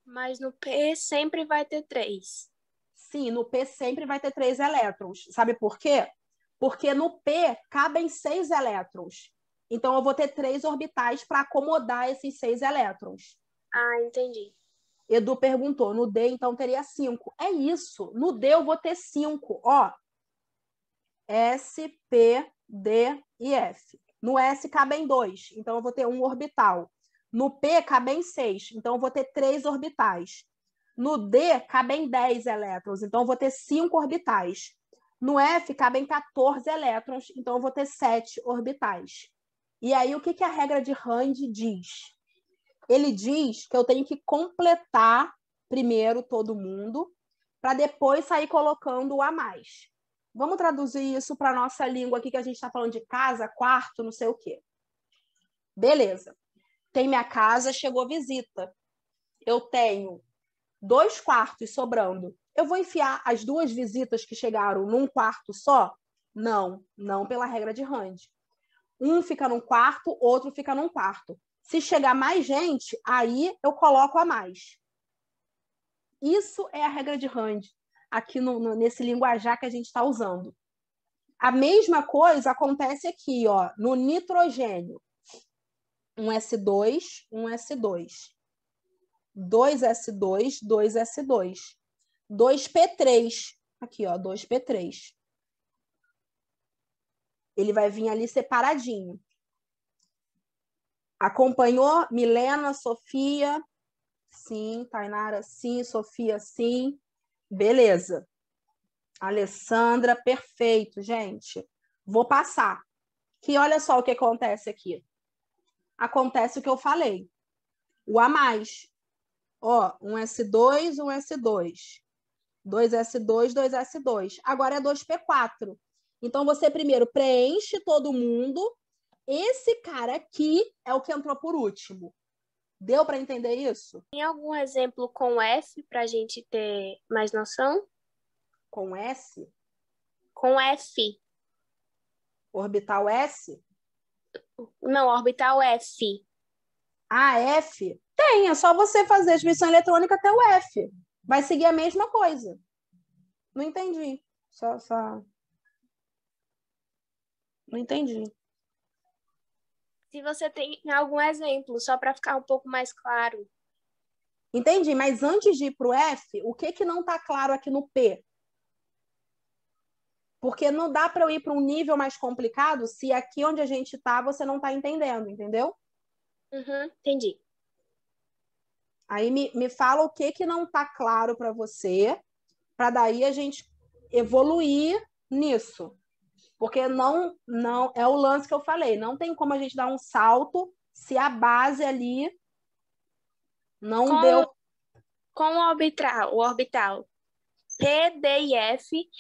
Mas no P sempre vai ter 3. Sim, no P sempre vai ter 3 elétrons. Sabe por quê? Porque no P cabem 6 elétrons. Então, eu vou ter 3 orbitais para acomodar esses 6 elétrons. Ah, entendi. Edu perguntou, no D, então, teria 5. É isso. No D, eu vou ter 5. Ó, S, P, D e F. No S, cabem 2. Então, eu vou ter um orbital. No P, cabem 6. Então, eu vou ter 3 orbitais. No D, cabem 10 elétrons. Então, eu vou ter 5 orbitais. No F, cabem 14 elétrons. Então, eu vou ter 7 orbitais. E aí, o que a regra de Rand diz? Ele diz que eu tenho que completar primeiro todo mundo, para depois sair colocando o a mais. Vamos traduzir isso para a nossa língua aqui, que a gente está falando de casa, quarto, não sei o quê. Beleza. Tem minha casa, chegou visita. Eu tenho 2 quartos sobrando. Eu vou enfiar as 2 visitas que chegaram num quarto só? Não, não pela regra de Rand. Um fica num quarto, outro fica num quarto. Se chegar mais gente, aí eu coloco a mais. Isso é a regra de Rand, aqui nesse linguajar que a gente está usando. A mesma coisa acontece aqui, ó, no nitrogênio. 1s2, 1s2. 2s2, 2s2. 2p3. Aqui, ó, 2p3. Ele vai vir ali separadinho. Acompanhou? Milena, Sofia? Sim. Tainara, sim. Sofia, sim. Beleza. Alessandra, perfeito, gente. Vou passar. Que olha só o que acontece aqui. Acontece o que eu falei. O a mais. Ó, 1s2, 1s2. 2s2, 2s2. Agora é 2p4. Então, você primeiro preenche todo mundo. Esse cara aqui é o que entrou por último. Deu para entender isso? Tem algum exemplo com F para a gente ter mais noção? Com S? Com F. Orbital S? Não, orbital F. Ah, F? Tem, é só você fazer a transmissão eletrônica até o F. Vai seguir a mesma coisa. Não entendi. Só... Não entendi. Se você tem algum exemplo, só para ficar um pouco mais claro. Entendi, mas antes de ir para o F, o que não está claro aqui no P? Porque não dá para eu ir para um nível mais complicado se aqui onde a gente está você não está entendendo, entendeu? Uhum, entendi. Aí me fala o que não está claro para você para daí a gente evoluir nisso. Porque não é o lance que eu falei, não tem como a gente dar um salto se a base ali não deu. Com o orbital P, D e F,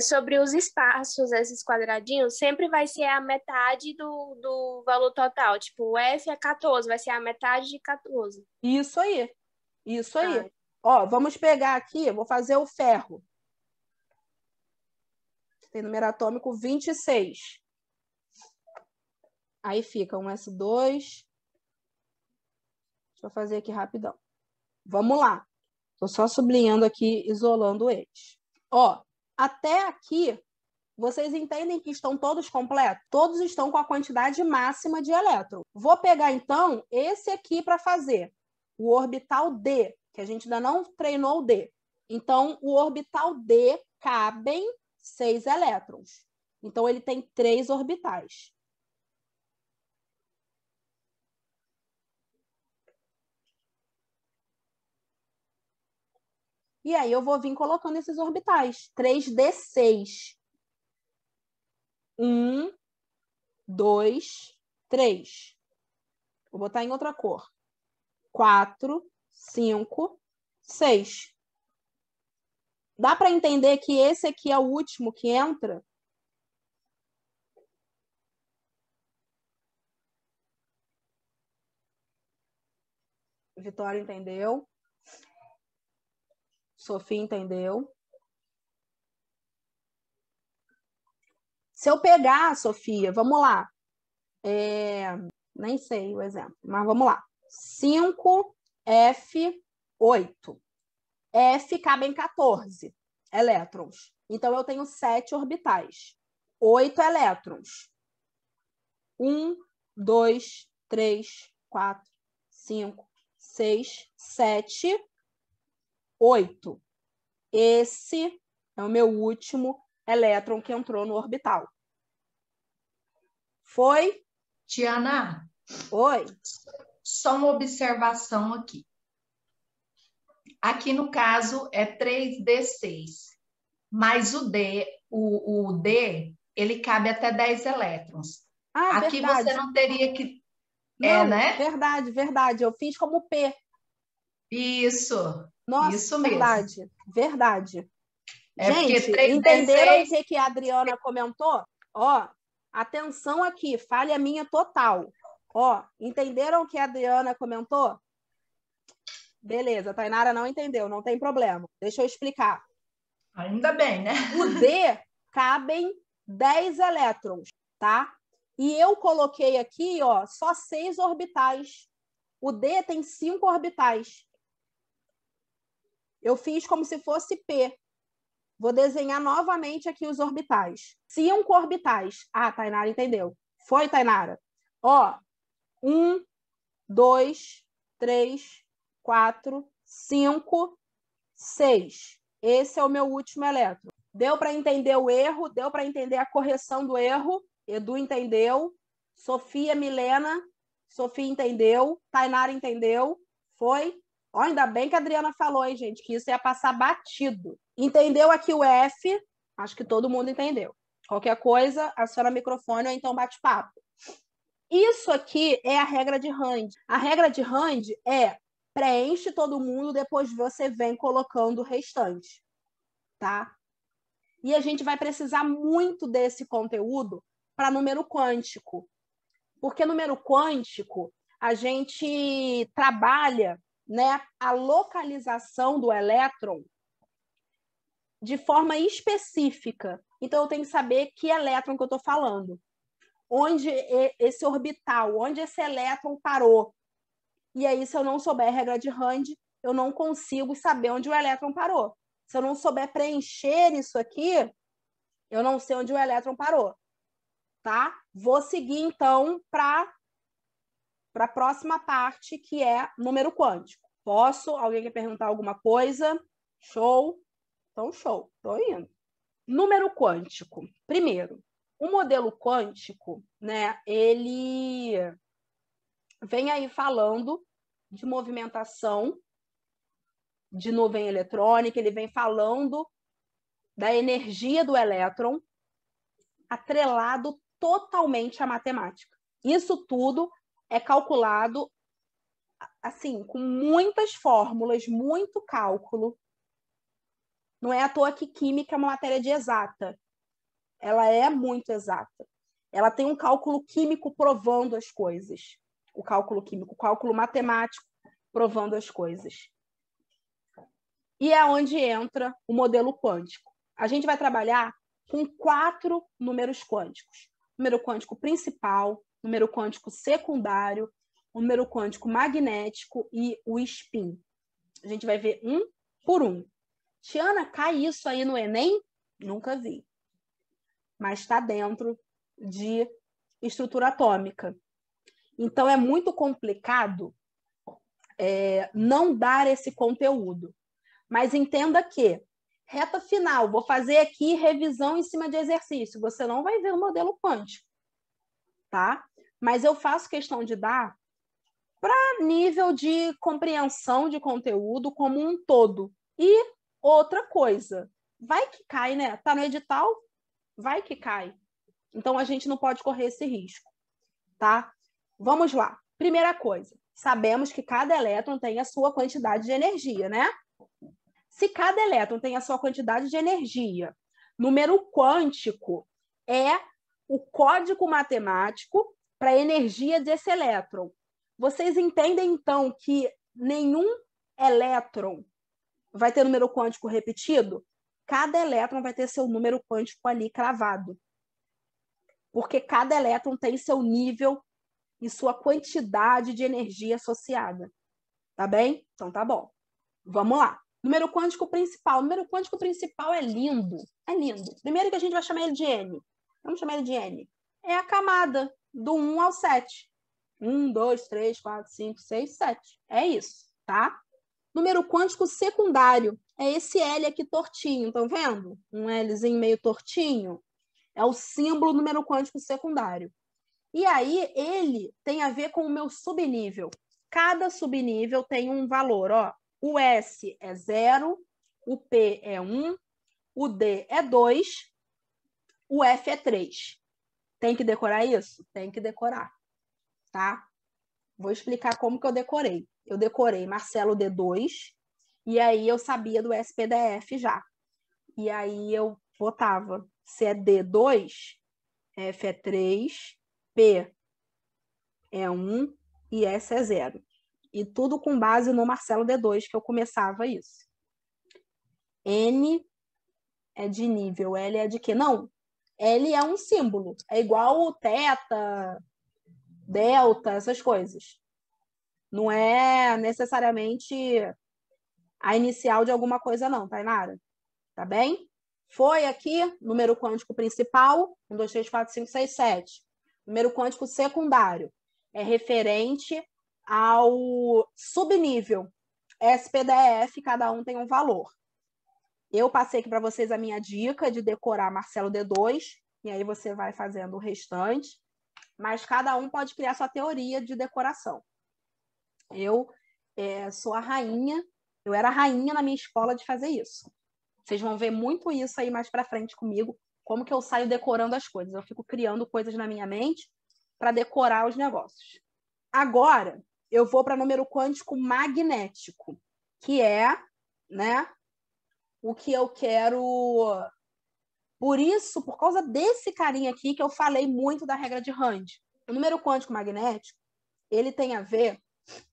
sobre os espaços, esses quadradinhos, sempre vai ser a metade do valor total. Tipo, o F é 14, vai ser a metade de 14. Isso aí. Isso aí. Ah. Ó, vamos pegar aqui, vou fazer o ferro. Tem número atômico 26. Aí fica um S2. Deixa eu fazer aqui rapidão. Vamos lá. Estou só sublinhando aqui, isolando eles. Ó, até aqui, vocês entendem que estão todos completos? Todos estão com a quantidade máxima de elétron. Vou pegar, então, esse aqui para fazer. O orbital D, que a gente ainda não treinou o D. Então, o orbital D cabem 6 elétrons. Então, ele tem 3 orbitais. E aí eu vou vir colocando esses orbitais. 3d6. 1, 2, 3. Vou botar em outra cor. 4, 5, 6. Dá para entender que esse aqui é o último que entra? Vitória entendeu? Sofia entendeu? Se eu pegar, Sofia, vamos lá. Nem sei o exemplo, mas vamos lá. 5F8. F cabem 14 elétrons. Então, eu tenho 7 orbitais. 8 elétrons. 1, 2, 3, 4, 5, 6, 7, 8. Esse é o meu último elétron que entrou no orbital. Foi? Tiana? Oi? Só uma observação aqui. Aqui, no caso, é 3d6. Mas o D, ele cabe até 10 elétrons. Ah, Aqui verdade. você não teria que... Não, né? verdade, verdade. Eu fiz como P. Isso. Nossa, Isso mesmo. verdade, verdade. Porque Gente, 3d6... entenderam o que a Adriana comentou? Ó, atenção aqui, falha minha total. Ó, entenderam o que a Adriana comentou? Beleza, a Tainara não entendeu, não tem problema. Deixa eu explicar. Ainda bem, né? O D cabem 10 elétrons, tá? E eu coloquei aqui, ó, só 6 orbitais. O D tem 5 orbitais. Eu fiz como se fosse P. Vou desenhar novamente aqui os orbitais. 5 orbitais. Ah, Tainara entendeu. Foi, Tainara? Ó, 1, 2, 3, 4, 5, 6. Esse é o meu último elétron. Deu para entender o erro? Deu para entender a correção do erro? Edu entendeu. Sofia, Milena. Sofia entendeu. Tainara entendeu. Foi? Ó, ainda bem que a Adriana falou, hein, gente, que isso ia passar batido. Entendeu aqui o F? Acho que todo mundo entendeu. Qualquer coisa, aciona o microfone ou então bate papo. Isso aqui é a regra de Rand. A regra de Rand é preenche todo mundo, depois você vem colocando o restante, tá? E a gente vai precisar muito desse conteúdo para número quântico. Porque número quântico, a gente trabalha, né, a localização do elétron de forma específica. Então, eu tenho que saber que elétron que eu estou falando. Onde esse orbital, onde esse elétron parou. E aí, se eu não souber a regra de Rand, eu não consigo saber onde o elétron parou. Se eu não souber preencher isso aqui, eu não sei onde o elétron parou. Tá? Vou seguir, então, para a próxima parte, que é número quântico. Posso? Alguém quer perguntar alguma coisa? Show? Então, show. Estou indo. Número quântico. Primeiro, o modelo quântico, né, ele vem aí falando de movimentação de nuvem eletrônica, ele vem falando da energia do elétron atrelado totalmente à matemática. Isso tudo é calculado assim, com muitas fórmulas, muito cálculo. Não é à toa que química é uma matéria de exata. Ela é muito exata. Ela tem um cálculo químico provando as coisas. O cálculo químico, o cálculo matemático provando as coisas. E é onde entra o modelo quântico. A gente vai trabalhar com 4 números quânticos. Número quântico principal, número quântico secundário, número quântico magnético e o spin. A gente vai ver um por um. Tiana, cai isso aí no Enem? Nunca vi. Mas está dentro de estrutura atômica. Então, é muito complicado não dar esse conteúdo. Mas entenda que, reta final, vou fazer aqui revisão em cima de exercício. Você não vai ver o modelo quântico, tá? Mas eu faço questão de dar para nível de compreensão de conteúdo como um todo. E outra coisa, vai que cai, né? Tá no edital, vai que cai. Então, a gente não pode correr esse risco, tá? Vamos lá. Primeira coisa, sabemos que cada elétron tem a sua quantidade de energia, né? Se cada elétron tem a sua quantidade de energia, número quântico é o código matemático para a energia desse elétron. Vocês entendem, então, que nenhum elétron vai ter número quântico repetido? Cada elétron vai ter seu número quântico ali cravado. Porque cada elétron tem seu nível e sua quantidade de energia associada. Tá bem? Então tá bom. Vamos lá. Número quântico principal. O número quântico principal é lindo. É lindo. Primeiro que a gente vai chamar ele de N. Vamos chamar ele de N. É a camada do 1 ao 7. 1, 2, 3, 4, 5, 6, 7. É isso, tá? Número quântico secundário. É esse L aqui tortinho. Estão vendo? Um Lzinho meio tortinho. É o símbolo do número quântico secundário. E aí, ele tem a ver com o meu subnível. Cada subnível tem um valor, ó. O S é 0, o P é 1, o D é 2, o F é 3. Tem que decorar isso? Tem que decorar, tá? Vou explicar como que eu decorei. Eu decorei Marcelo D2, e aí eu sabia do SPDF já. E aí eu botava se é D2, F é 3, P é 1 e S é 0. E tudo com base no Marcelo D2, que eu começava isso. N é de nível, L é de quê? Não, L é um símbolo. É igual o teta, delta, essas coisas. Não é necessariamente a inicial de alguma coisa, não, Tainara. Tá bem? Foi aqui, número quântico principal, 1, 2, 3, 4, 5, 6, 7. Número quântico secundário é referente ao subnível. SPDF, cada um tem um valor. Eu passei aqui para vocês a minha dica de decorar Marcelo D2, e aí você vai fazendo o restante, mas cada um pode criar sua teoria de decoração. Eu sou a rainha, eu era a rainha na minha escola de fazer isso. Vocês vão ver muito isso aí mais para frente comigo, como que eu saio decorando as coisas. Eu fico criando coisas na minha mente para decorar os negócios. Agora, eu vou para número quântico magnético, que é, né, o que eu quero... Por isso, por causa desse carinha aqui, que eu falei muito da regra de Rand. O número quântico magnético, ele tem a ver,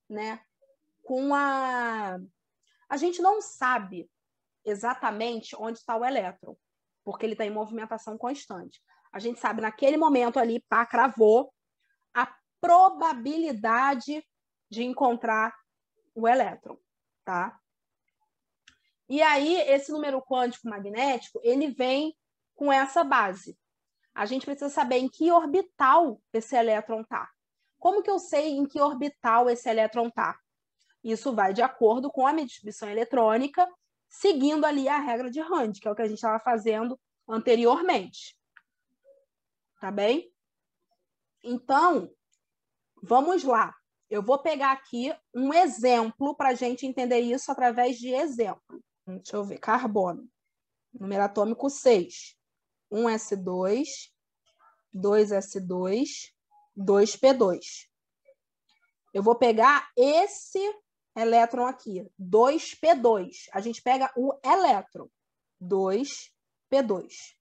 né, com a... A gente não sabe exatamente onde está o elétron, porque ele está em movimentação constante. A gente sabe, naquele momento ali, pá, cravou a probabilidade de encontrar o elétron, tá? E aí, esse número quântico magnético, ele vem com essa base. A gente precisa saber em que orbital esse elétron está. Como que eu sei em que orbital esse elétron está? Isso vai de acordo com a minha distribuição eletrônica, seguindo ali a regra de Rand, que é o que a gente estava fazendo anteriormente. Tá bem? Então, vamos lá. Eu vou pegar aqui um exemplo para a gente entender isso através de exemplo. Deixa eu ver. Carbono. Número atômico 6. 1s2, 2s2, 2p2. Eu vou pegar esse elétron aqui, 2p2. A gente pega o elétron, 2p2.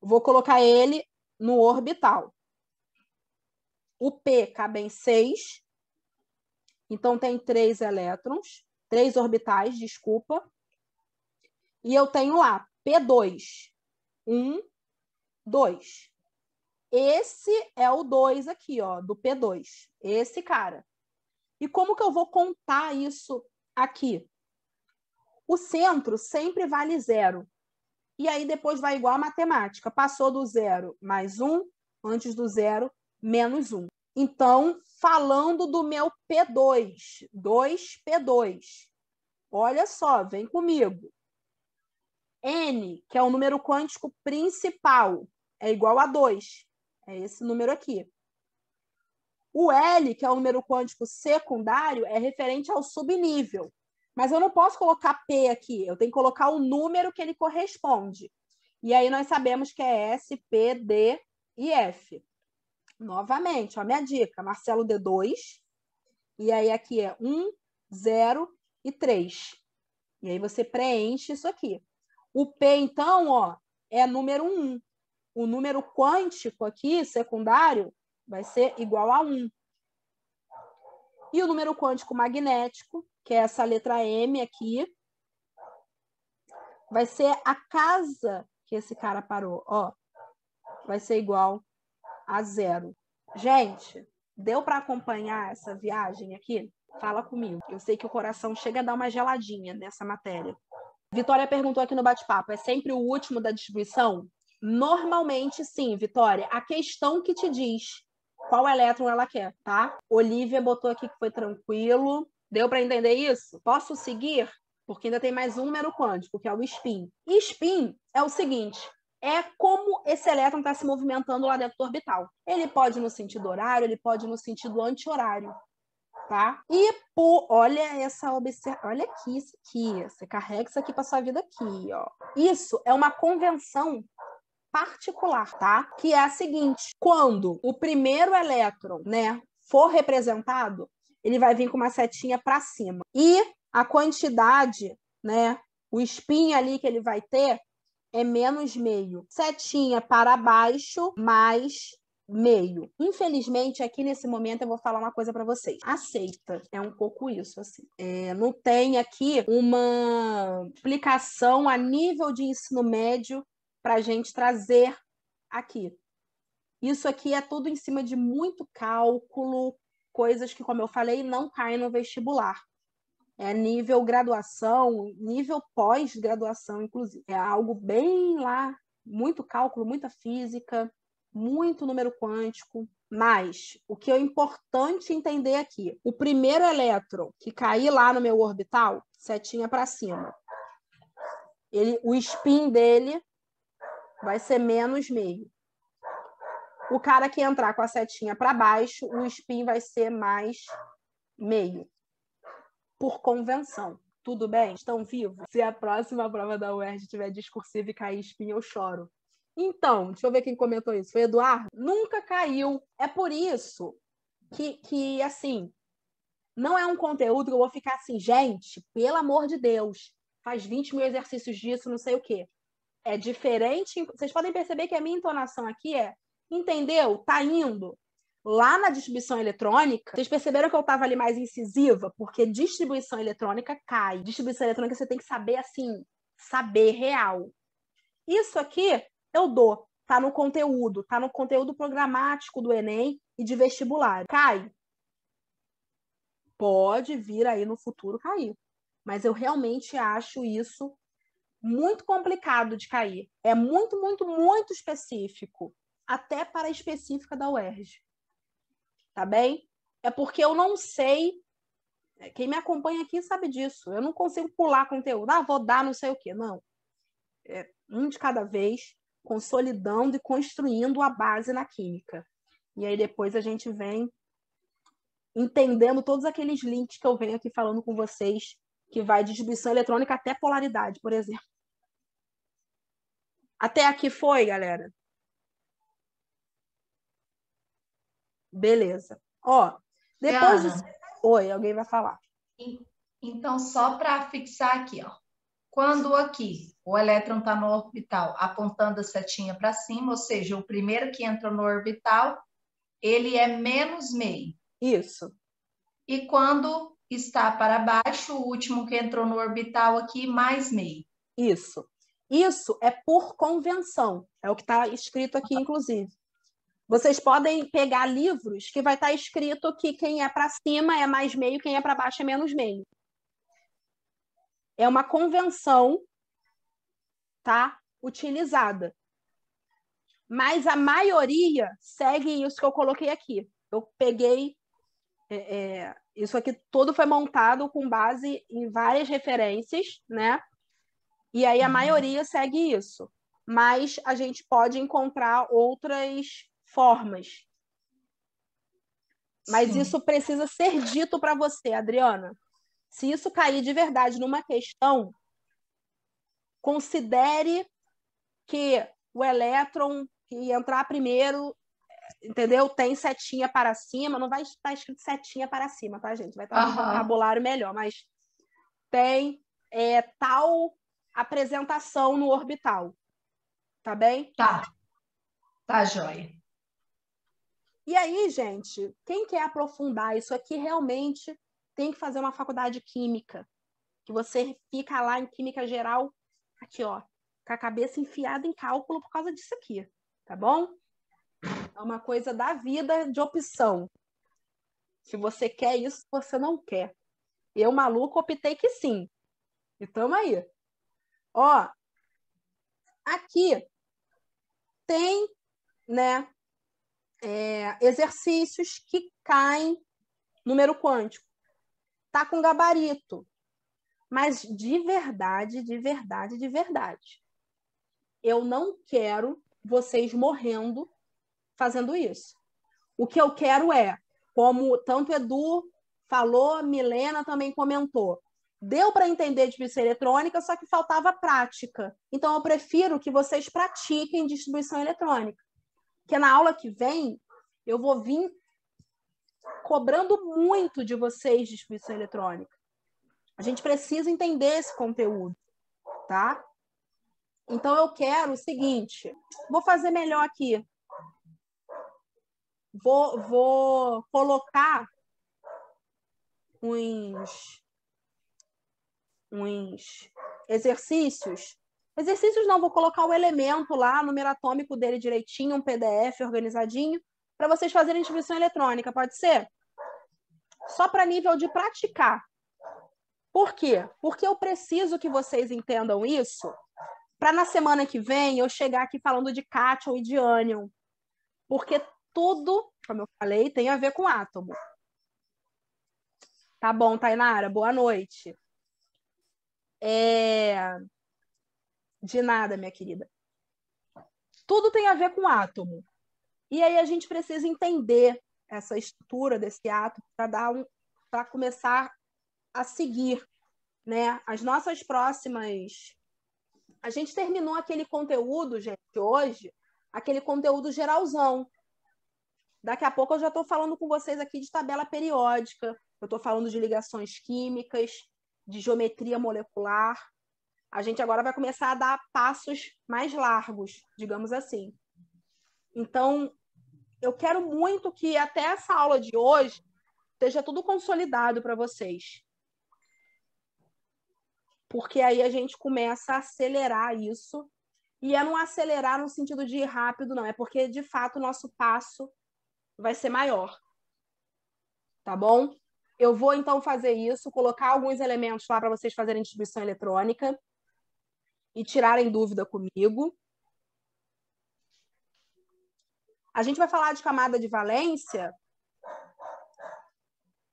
Vou colocar ele no orbital. O P cabe em 6. Então, tem 3 elétrons, 3 orbitais, desculpa. E eu tenho lá P2. 1, 2. Esse é o 2 aqui, ó, do P2. Esse cara. E como que eu vou contar isso aqui? O centro sempre vale 0. E aí depois vai igual a matemática. Passou do 0 mais 1, antes do 0 menos 1. Então, falando do meu P2, 2P2. Olha só, vem comigo. N, que é o número quântico principal, é igual a 2. É esse número aqui. O L, que é o número quântico secundário, é referente ao subnível. Mas eu não posso colocar P aqui, eu tenho que colocar o número que ele corresponde. E aí nós sabemos que é S, P, D e F. Novamente, ó, minha dica, Marcelo D2. E aí aqui é 1, 0 e 3. E aí você preenche isso aqui. O P, então, ó, é número 1. O número quântico aqui, secundário, vai ser igual a 1. E o número quântico magnético, que é essa letra M aqui, vai ser a casa que esse cara parou, ó. Vai ser igual a 0. Gente, deu para acompanhar essa viagem aqui? Fala comigo. Eu sei que o coração chega a dar uma geladinha nessa matéria. Vitória perguntou aqui no bate-papo, é sempre o último da distribuição? Normalmente, sim, Vitória. A questão que te diz qual elétron ela quer, tá? Olivia botou aqui que foi tranquilo. Deu para entender isso? Posso seguir? Porque ainda tem mais um número quântico, que é o spin. E spin é o seguinte, é como esse elétron está se movimentando lá dentro do orbital. Ele pode ir no sentido horário, ele pode ir no sentido anti-horário. Tá? E olha essa olha aqui, isso aqui. Você carrega isso aqui para sua vida aqui, ó. Isso é uma convenção particular, tá? Que é a seguinte: quando o primeiro elétron, né, for representado, ele vai vir com uma setinha para cima. E a quantidade, né, o spin ali que ele vai ter é menos meio. Setinha para baixo mais meio. Infelizmente, aqui nesse momento eu vou falar uma coisa para vocês. Aceita. É um pouco isso, assim. Não tem aqui uma explicação a nível de ensino médio para a gente trazer aqui. Isso aqui é tudo em cima de muito cálculo, coisas que, como eu falei, não caem no vestibular. É nível graduação, nível pós-graduação, inclusive. É algo bem lá, muito cálculo, muita física, muito número quântico. Mas o que é importante entender aqui, o primeiro elétron que cair lá no meu orbital, setinha para cima, o spin dele vai ser menos meio. O cara que entrar com a setinha para baixo, o spin vai ser mais meio. Por convenção. Tudo bem? Estão vivos? Se a próxima prova da UERJ tiver discursiva e cair spin, eu choro. Então, deixa eu ver quem comentou isso. Foi Eduardo? Nunca caiu. É por isso que assim, não é um conteúdo que eu vou ficar assim, gente, pelo amor de Deus, faz 20 mil exercícios disso, não sei o quê. É diferente. Vocês podem perceber que a minha entonação aqui entendeu? Tá indo. Lá na distribuição eletrônica, vocês perceberam que eu estava ali mais incisiva? Porque distribuição eletrônica cai. Distribuição eletrônica você tem que saber, assim, saber real. Isso aqui eu dou. Tá no conteúdo programático do Enem e de vestibular. Cai? Pode vir aí no futuro cair. Mas eu realmente acho isso muito complicado de cair. É muito, muito, muito específico. Até para a específica da UERJ. Tá bem? É porque eu não sei, quem me acompanha aqui sabe disso, eu não consigo pular conteúdo, vou dar não sei o quê, não. É um de cada vez, consolidando e construindo a base na química. E aí depois a gente vem entendendo todos aqueles links que eu venho aqui falando com vocês, que vai de distribuição eletrônica até polaridade, por exemplo. Até aqui foi, galera? Beleza. Ó, depois Ana, disso... Oi, alguém vai falar. então, só para fixar aqui, ó. Quando aqui o elétron está no orbital apontando a setinha para cima, ou seja, o primeiro que entra no orbital, ele é menos meio. Isso. E quando está para baixo, o último que entrou no orbital aqui, mais meio. Isso. Isso é por convenção. É o que está escrito aqui, inclusive. Vocês podem pegar livros que vai estar escrito que quem é para cima é mais meio, quem é para baixo é menos meio. É uma convenção, tá, utilizada. Mas a maioria segue isso que eu coloquei aqui. Eu peguei... isso aqui tudo foi montado com base em várias referências, né? E aí a maioria segue isso. Mas a gente pode encontrar outras formas. Mas Sim. isso precisa ser dito para você, Adriana. Se isso cair de verdade numa questão, considere que o elétron que entrar primeiro, entendeu? Tem setinha para cima, não vai estar escrito setinha para cima, tá, gente? Vai estar um vocabulário melhor, mas tem tal apresentação no orbital. Tá bem? Tá, joia. E aí, gente, quem quer aprofundar isso aqui realmente tem que fazer uma faculdade de química, que você fica lá em química geral, aqui, ó, com a cabeça enfiada em cálculo por causa disso aqui, tá bom? É uma coisa da vida de opção. Se você quer isso, você não quer. Eu, maluco, optei que sim. E tamo aí. Ó, aqui tem, né, exercícios que caem número quântico. Tá com gabarito. Mas de verdade, eu não quero vocês morrendo fazendo isso. O que eu quero é, como tanto Edu falou, Milena também comentou, deu para entender distribuição eletrônica, só que faltava prática. Então, eu prefiro que vocês pratiquem distribuição eletrônica. Porque na aula que vem, eu vou vir cobrando muito de vocês distribuição eletrônica. A gente precisa entender esse conteúdo, tá? Então, eu quero o seguinte, vou fazer melhor aqui. Vou colocar uns exercícios. Exercícios não, vou colocar o elemento lá, o número atômico dele direitinho, um PDF organizadinho, para vocês fazerem distribuição eletrônica, pode ser? Só para nível de praticar. Por quê? Porque eu preciso que vocês entendam isso para na semana que vem eu chegar aqui falando de cátion e de ânion. Porque tudo, como eu falei, tem a ver com átomo. Tá bom, Tainara? Boa noite. De nada, minha querida. Tudo tem a ver com átomo. E aí a gente precisa entender essa estrutura desse átomo para começar a seguir, né? As nossas próximas... A gente terminou aquele conteúdo, gente, hoje, aquele conteúdo geralzão. Daqui a pouco eu já estou falando com vocês aqui de tabela periódica, eu estou falando de ligações químicas, de geometria molecular. A gente agora vai começar a dar passos mais largos, digamos assim. Então, eu quero muito que até essa aula de hoje esteja tudo consolidado para vocês. Porque aí a gente começa a acelerar isso. E é não acelerar no sentido de ir rápido, não. É porque, de fato, o nosso passo vai ser maior. Tá bom? Eu vou, então, fazer isso, colocar alguns elementos lá para vocês fazerem distribuição eletrônica e tirarem dúvida comigo. A gente vai falar de camada de valência.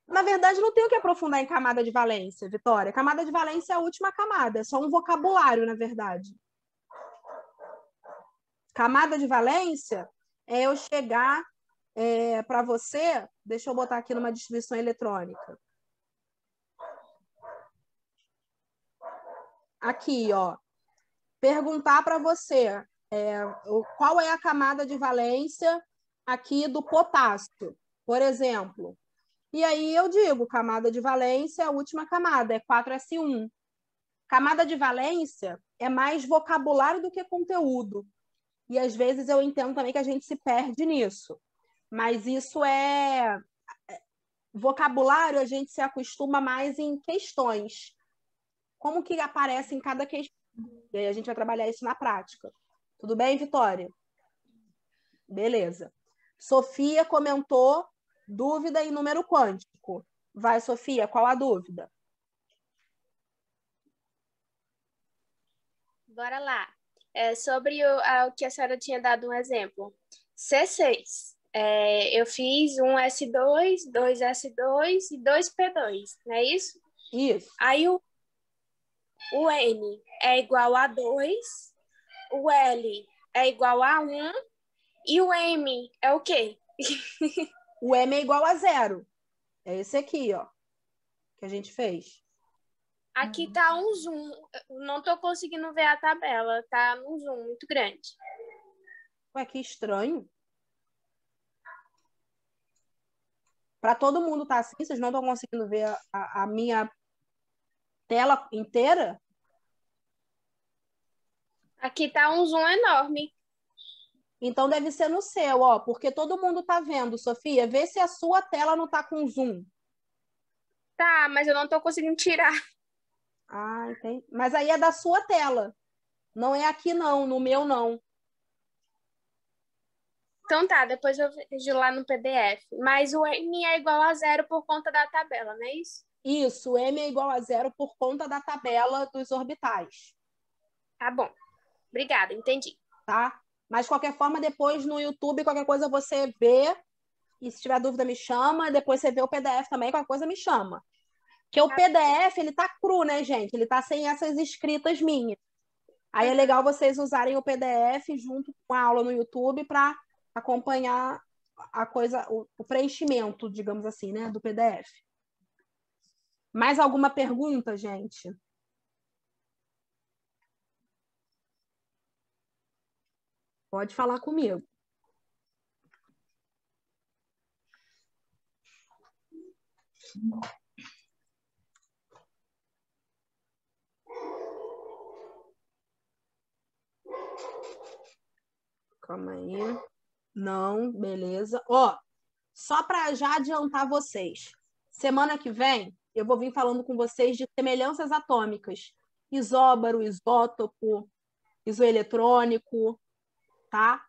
Na verdade, não tenho que aprofundar em camada de valência, Vitória. Camada de valência é a última camada, é só um vocabulário, na verdade. Camada de valência é eu chegar para você, deixa eu botar aqui numa distribuição eletrônica. Aqui, ó. Perguntar para você qual é a camada de valência aqui do potássio, por exemplo. E aí eu digo, camada de valência, a última camada, é 4S1. Camada de valência é mais vocabulário do que conteúdo. E às vezes eu entendo também que a gente se perde nisso. Mas isso vocabulário, a gente se acostuma mais em questões. Como que aparece em cada questão? E aí a gente vai trabalhar isso na prática. Tudo bem, Vitória? Beleza. Sofia comentou dúvida em número quântico. Vai, Sofia, qual a dúvida? Bora lá. Sobre o que a senhora tinha dado um exemplo. C6. Eu fiz um S2, 2S2 e 2P2, não é isso? Isso. Aí o N é igual a 2, o L é igual a 1 e o M é o quê? O M é igual a 0. É esse aqui, ó, que a gente fez. Aqui tá um zoom. Não tô conseguindo ver a tabela. Tá num zoom muito grande. Ué, que estranho. Para todo mundo tá assim? Vocês não estão conseguindo ver a minha tela inteira? Aqui tá um zoom enorme. Então deve ser no seu, ó, porque todo mundo tá vendo, Sofia. Vê se a sua tela não tá com zoom. Tá, mas eu não tô conseguindo tirar. Ah, entendi. Mas aí é da sua tela. Não é aqui, não. No meu, não. Então tá, depois eu vejo lá no PDF. Mas o M é igual a 0 por conta da tabela, não é isso? Isso, M é igual a 0 por conta da tabela dos orbitais. Tá bom. Obrigada, entendi. Tá? Mas, de qualquer forma, depois no YouTube, qualquer coisa você vê. E se tiver dúvida, me chama. Depois você vê o PDF também, qualquer coisa me chama. Porque o PDF, ele tá cru, né, gente? Ele tá sem essas escritas minhas. Aí é legal vocês usarem o PDF junto com a aula no YouTube para acompanhar a coisa, o preenchimento, digamos assim, né, do PDF. Mais alguma pergunta, gente? Pode falar comigo. Calma aí. Não, beleza. Ó, só para já adiantar vocês. Semana que vem, eu vou vir falando com vocês de semelhanças atômicas. Isóbaro, isótopo, isoeletrônico, tá?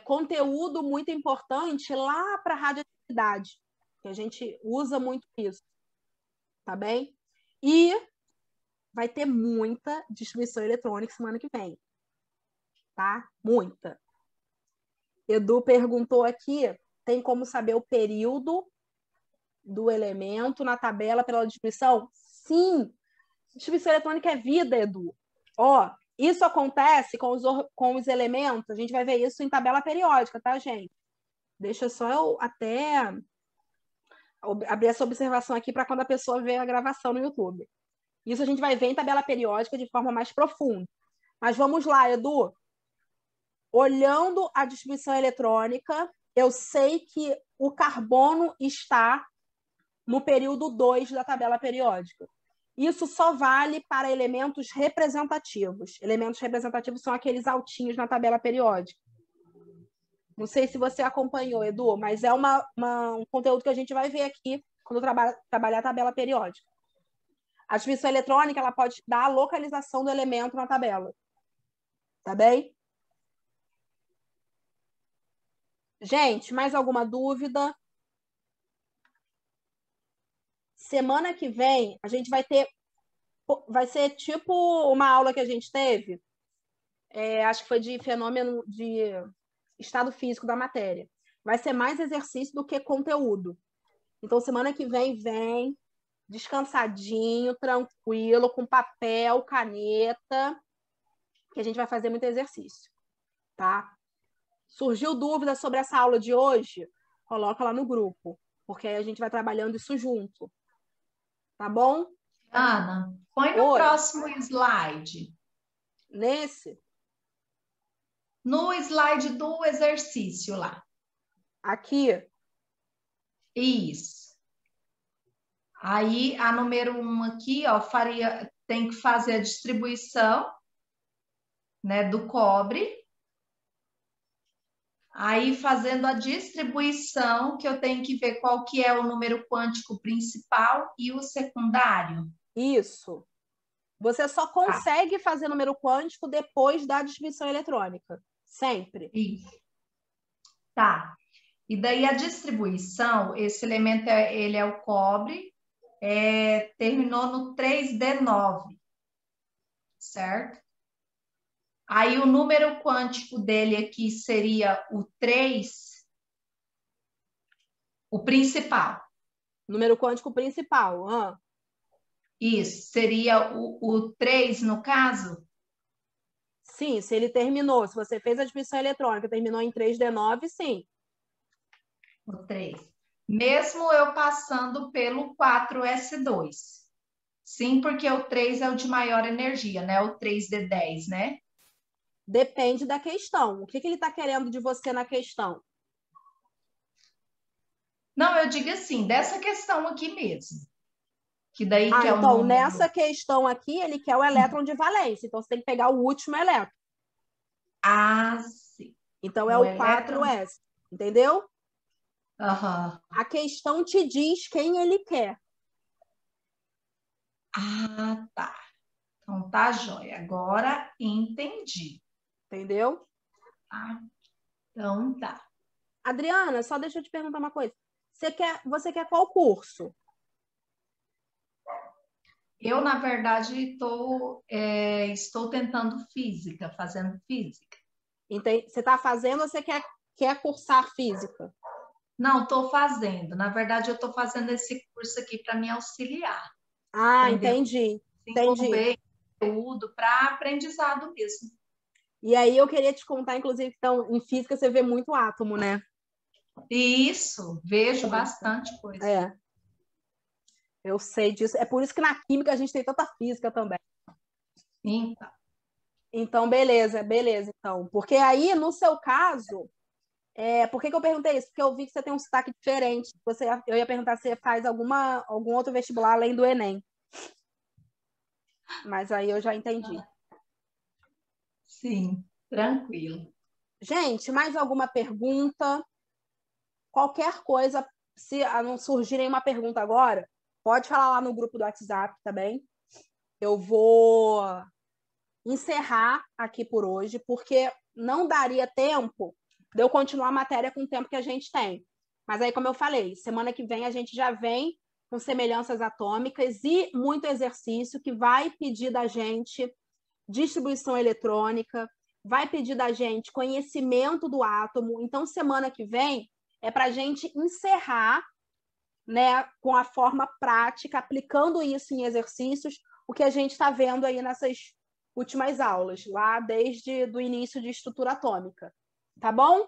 Conteúdo muito importante lá para a radioatividade, que a gente usa muito isso, tá bem? E vai ter muita distribuição eletrônica semana que vem, tá? Muita. Edu perguntou aqui, tem como saber o período do elemento na tabela pela distribuição? Sim! Distribuição eletrônica é vida, Edu. Ó, isso acontece com os elementos, a gente vai ver isso em tabela periódica, tá, gente? Deixa só eu até abrir essa observação aqui para quando a pessoa vê a gravação no YouTube. Isso a gente vai ver em tabela periódica de forma mais profunda. Mas vamos lá, Edu. Olhando a distribuição eletrônica, eu sei que o carbono está no período 2 da tabela periódica. Isso só vale para elementos representativos. Elementos representativos são aqueles altinhos na tabela periódica. Não sei se você acompanhou, Edu, mas é um conteúdo que a gente vai ver aqui quando trabalhar a tabela periódica. A distribuição eletrônica ela pode dar a localização do elemento na tabela. Tá bem? Gente, mais alguma dúvida? Semana que vem, a gente vai ser tipo uma aula que a gente teve, acho que foi de fenômeno de estado físico da matéria. Vai ser mais exercício do que conteúdo. Então, semana que vem descansadinho, tranquilo, com papel, caneta, que a gente vai fazer muito exercício, tá? Surgiu dúvida sobre essa aula de hoje? coloca lá no grupo, porque aí a gente vai trabalhando isso junto. Tá bom? Ana, põe no Oi. próximo slide. Nesse, No slide do exercício lá. aqui, Isso. Aí, a número 1 aqui, ó, tem que fazer a distribuição, né, do cobre. Aí, fazendo a distribuição, que eu tenho que ver qual que é o número quântico principal e o secundário. isso. Você só consegue fazer número quântico depois da distribuição eletrônica. Sempre. Isso. Tá. E daí a distribuição, esse elemento ele é o cobre, terminou no 3D9, certo? Aí o número quântico dele aqui seria o 3, o principal. Número quântico principal. Isso, seria o 3 no caso? Sim, se ele terminou, se você fez a distribuição eletrônica, terminou em 3D9, sim. O 3. Mesmo eu passando pelo 4S2. Sim, porque o 3 é o de maior energia, né? O 3D10, né? Depende da questão. O que ele está querendo de você na questão? Não, eu digo assim, dessa questão aqui mesmo. Que daí que é o então, número... nessa questão aqui, ele quer o elétron de valência. Então, você tem que pegar o último elétron. Ah, sim. Então, é o 4S. Entendeu? Aham. A questão te diz quem ele quer. Ah, tá. Então, tá, joia. Agora entendi. Entendeu? Ah, então, tá. Adriana, só deixa eu te perguntar uma coisa. Você quer qual curso? Eu, na verdade, estou tentando física, fazendo física. Você está fazendo ou você quer cursar física? Não, estou fazendo. Na verdade, eu estou fazendo esse curso aqui para me auxiliar. Ah, Entendeu? entendi. Desenvolver conteúdo para aprendizado mesmo. E aí eu queria te contar, inclusive, então, em física você vê muito átomo, né? Isso, vejo bastante coisa. É. Eu sei disso. É por isso que na química a gente tem tanta física também. Então, beleza. Então. Porque aí, no seu caso, por que eu perguntei isso? Porque eu vi que você tem um sotaque diferente. Eu ia perguntar se você faz algum outro vestibular além do Enem. Mas aí eu já entendi. Sim, tranquilo. Gente, mais alguma pergunta? Qualquer coisa, se não surgir nenhuma pergunta agora, pode falar lá no grupo do WhatsApp também. Eu vou encerrar aqui por hoje, porque não daria tempo de eu continuar a matéria com o tempo que a gente tem. Mas aí, como eu falei, semana que vem a gente já vem com semelhanças atômicas e muito exercício que vai pedir da gente distribuição eletrônica, vai pedir da gente conhecimento do átomo. Então, semana que vem é para a gente encerrar, né, com a forma prática, aplicando isso em exercícios, o que a gente está vendo aí nessas últimas aulas, lá desde o início de estrutura atômica. Tá bom?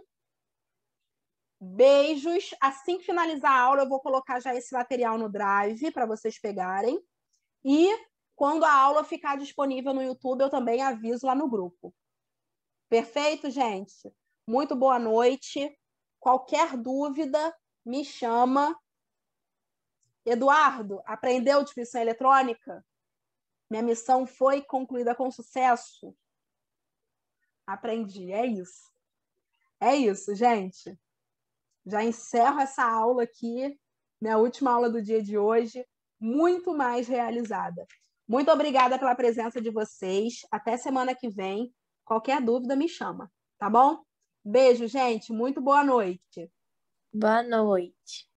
Beijos. Assim que finalizar a aula, eu vou colocar já esse material no Drive para vocês pegarem. E quando a aula ficar disponível no YouTube, eu também aviso lá no grupo. Perfeito, gente? Muito boa noite. Qualquer dúvida, me chama. Eduardo, aprendeu distribuição eletrônica? Minha missão foi concluída com sucesso? Aprendi, é isso. É isso, gente. Já encerro essa aula aqui, minha última aula do dia de hoje, muito mais realizada. Muito obrigada pela presença de vocês. Até semana que vem. Qualquer dúvida, me chama, tá bom? Beijo, gente. Muito boa noite. Boa noite.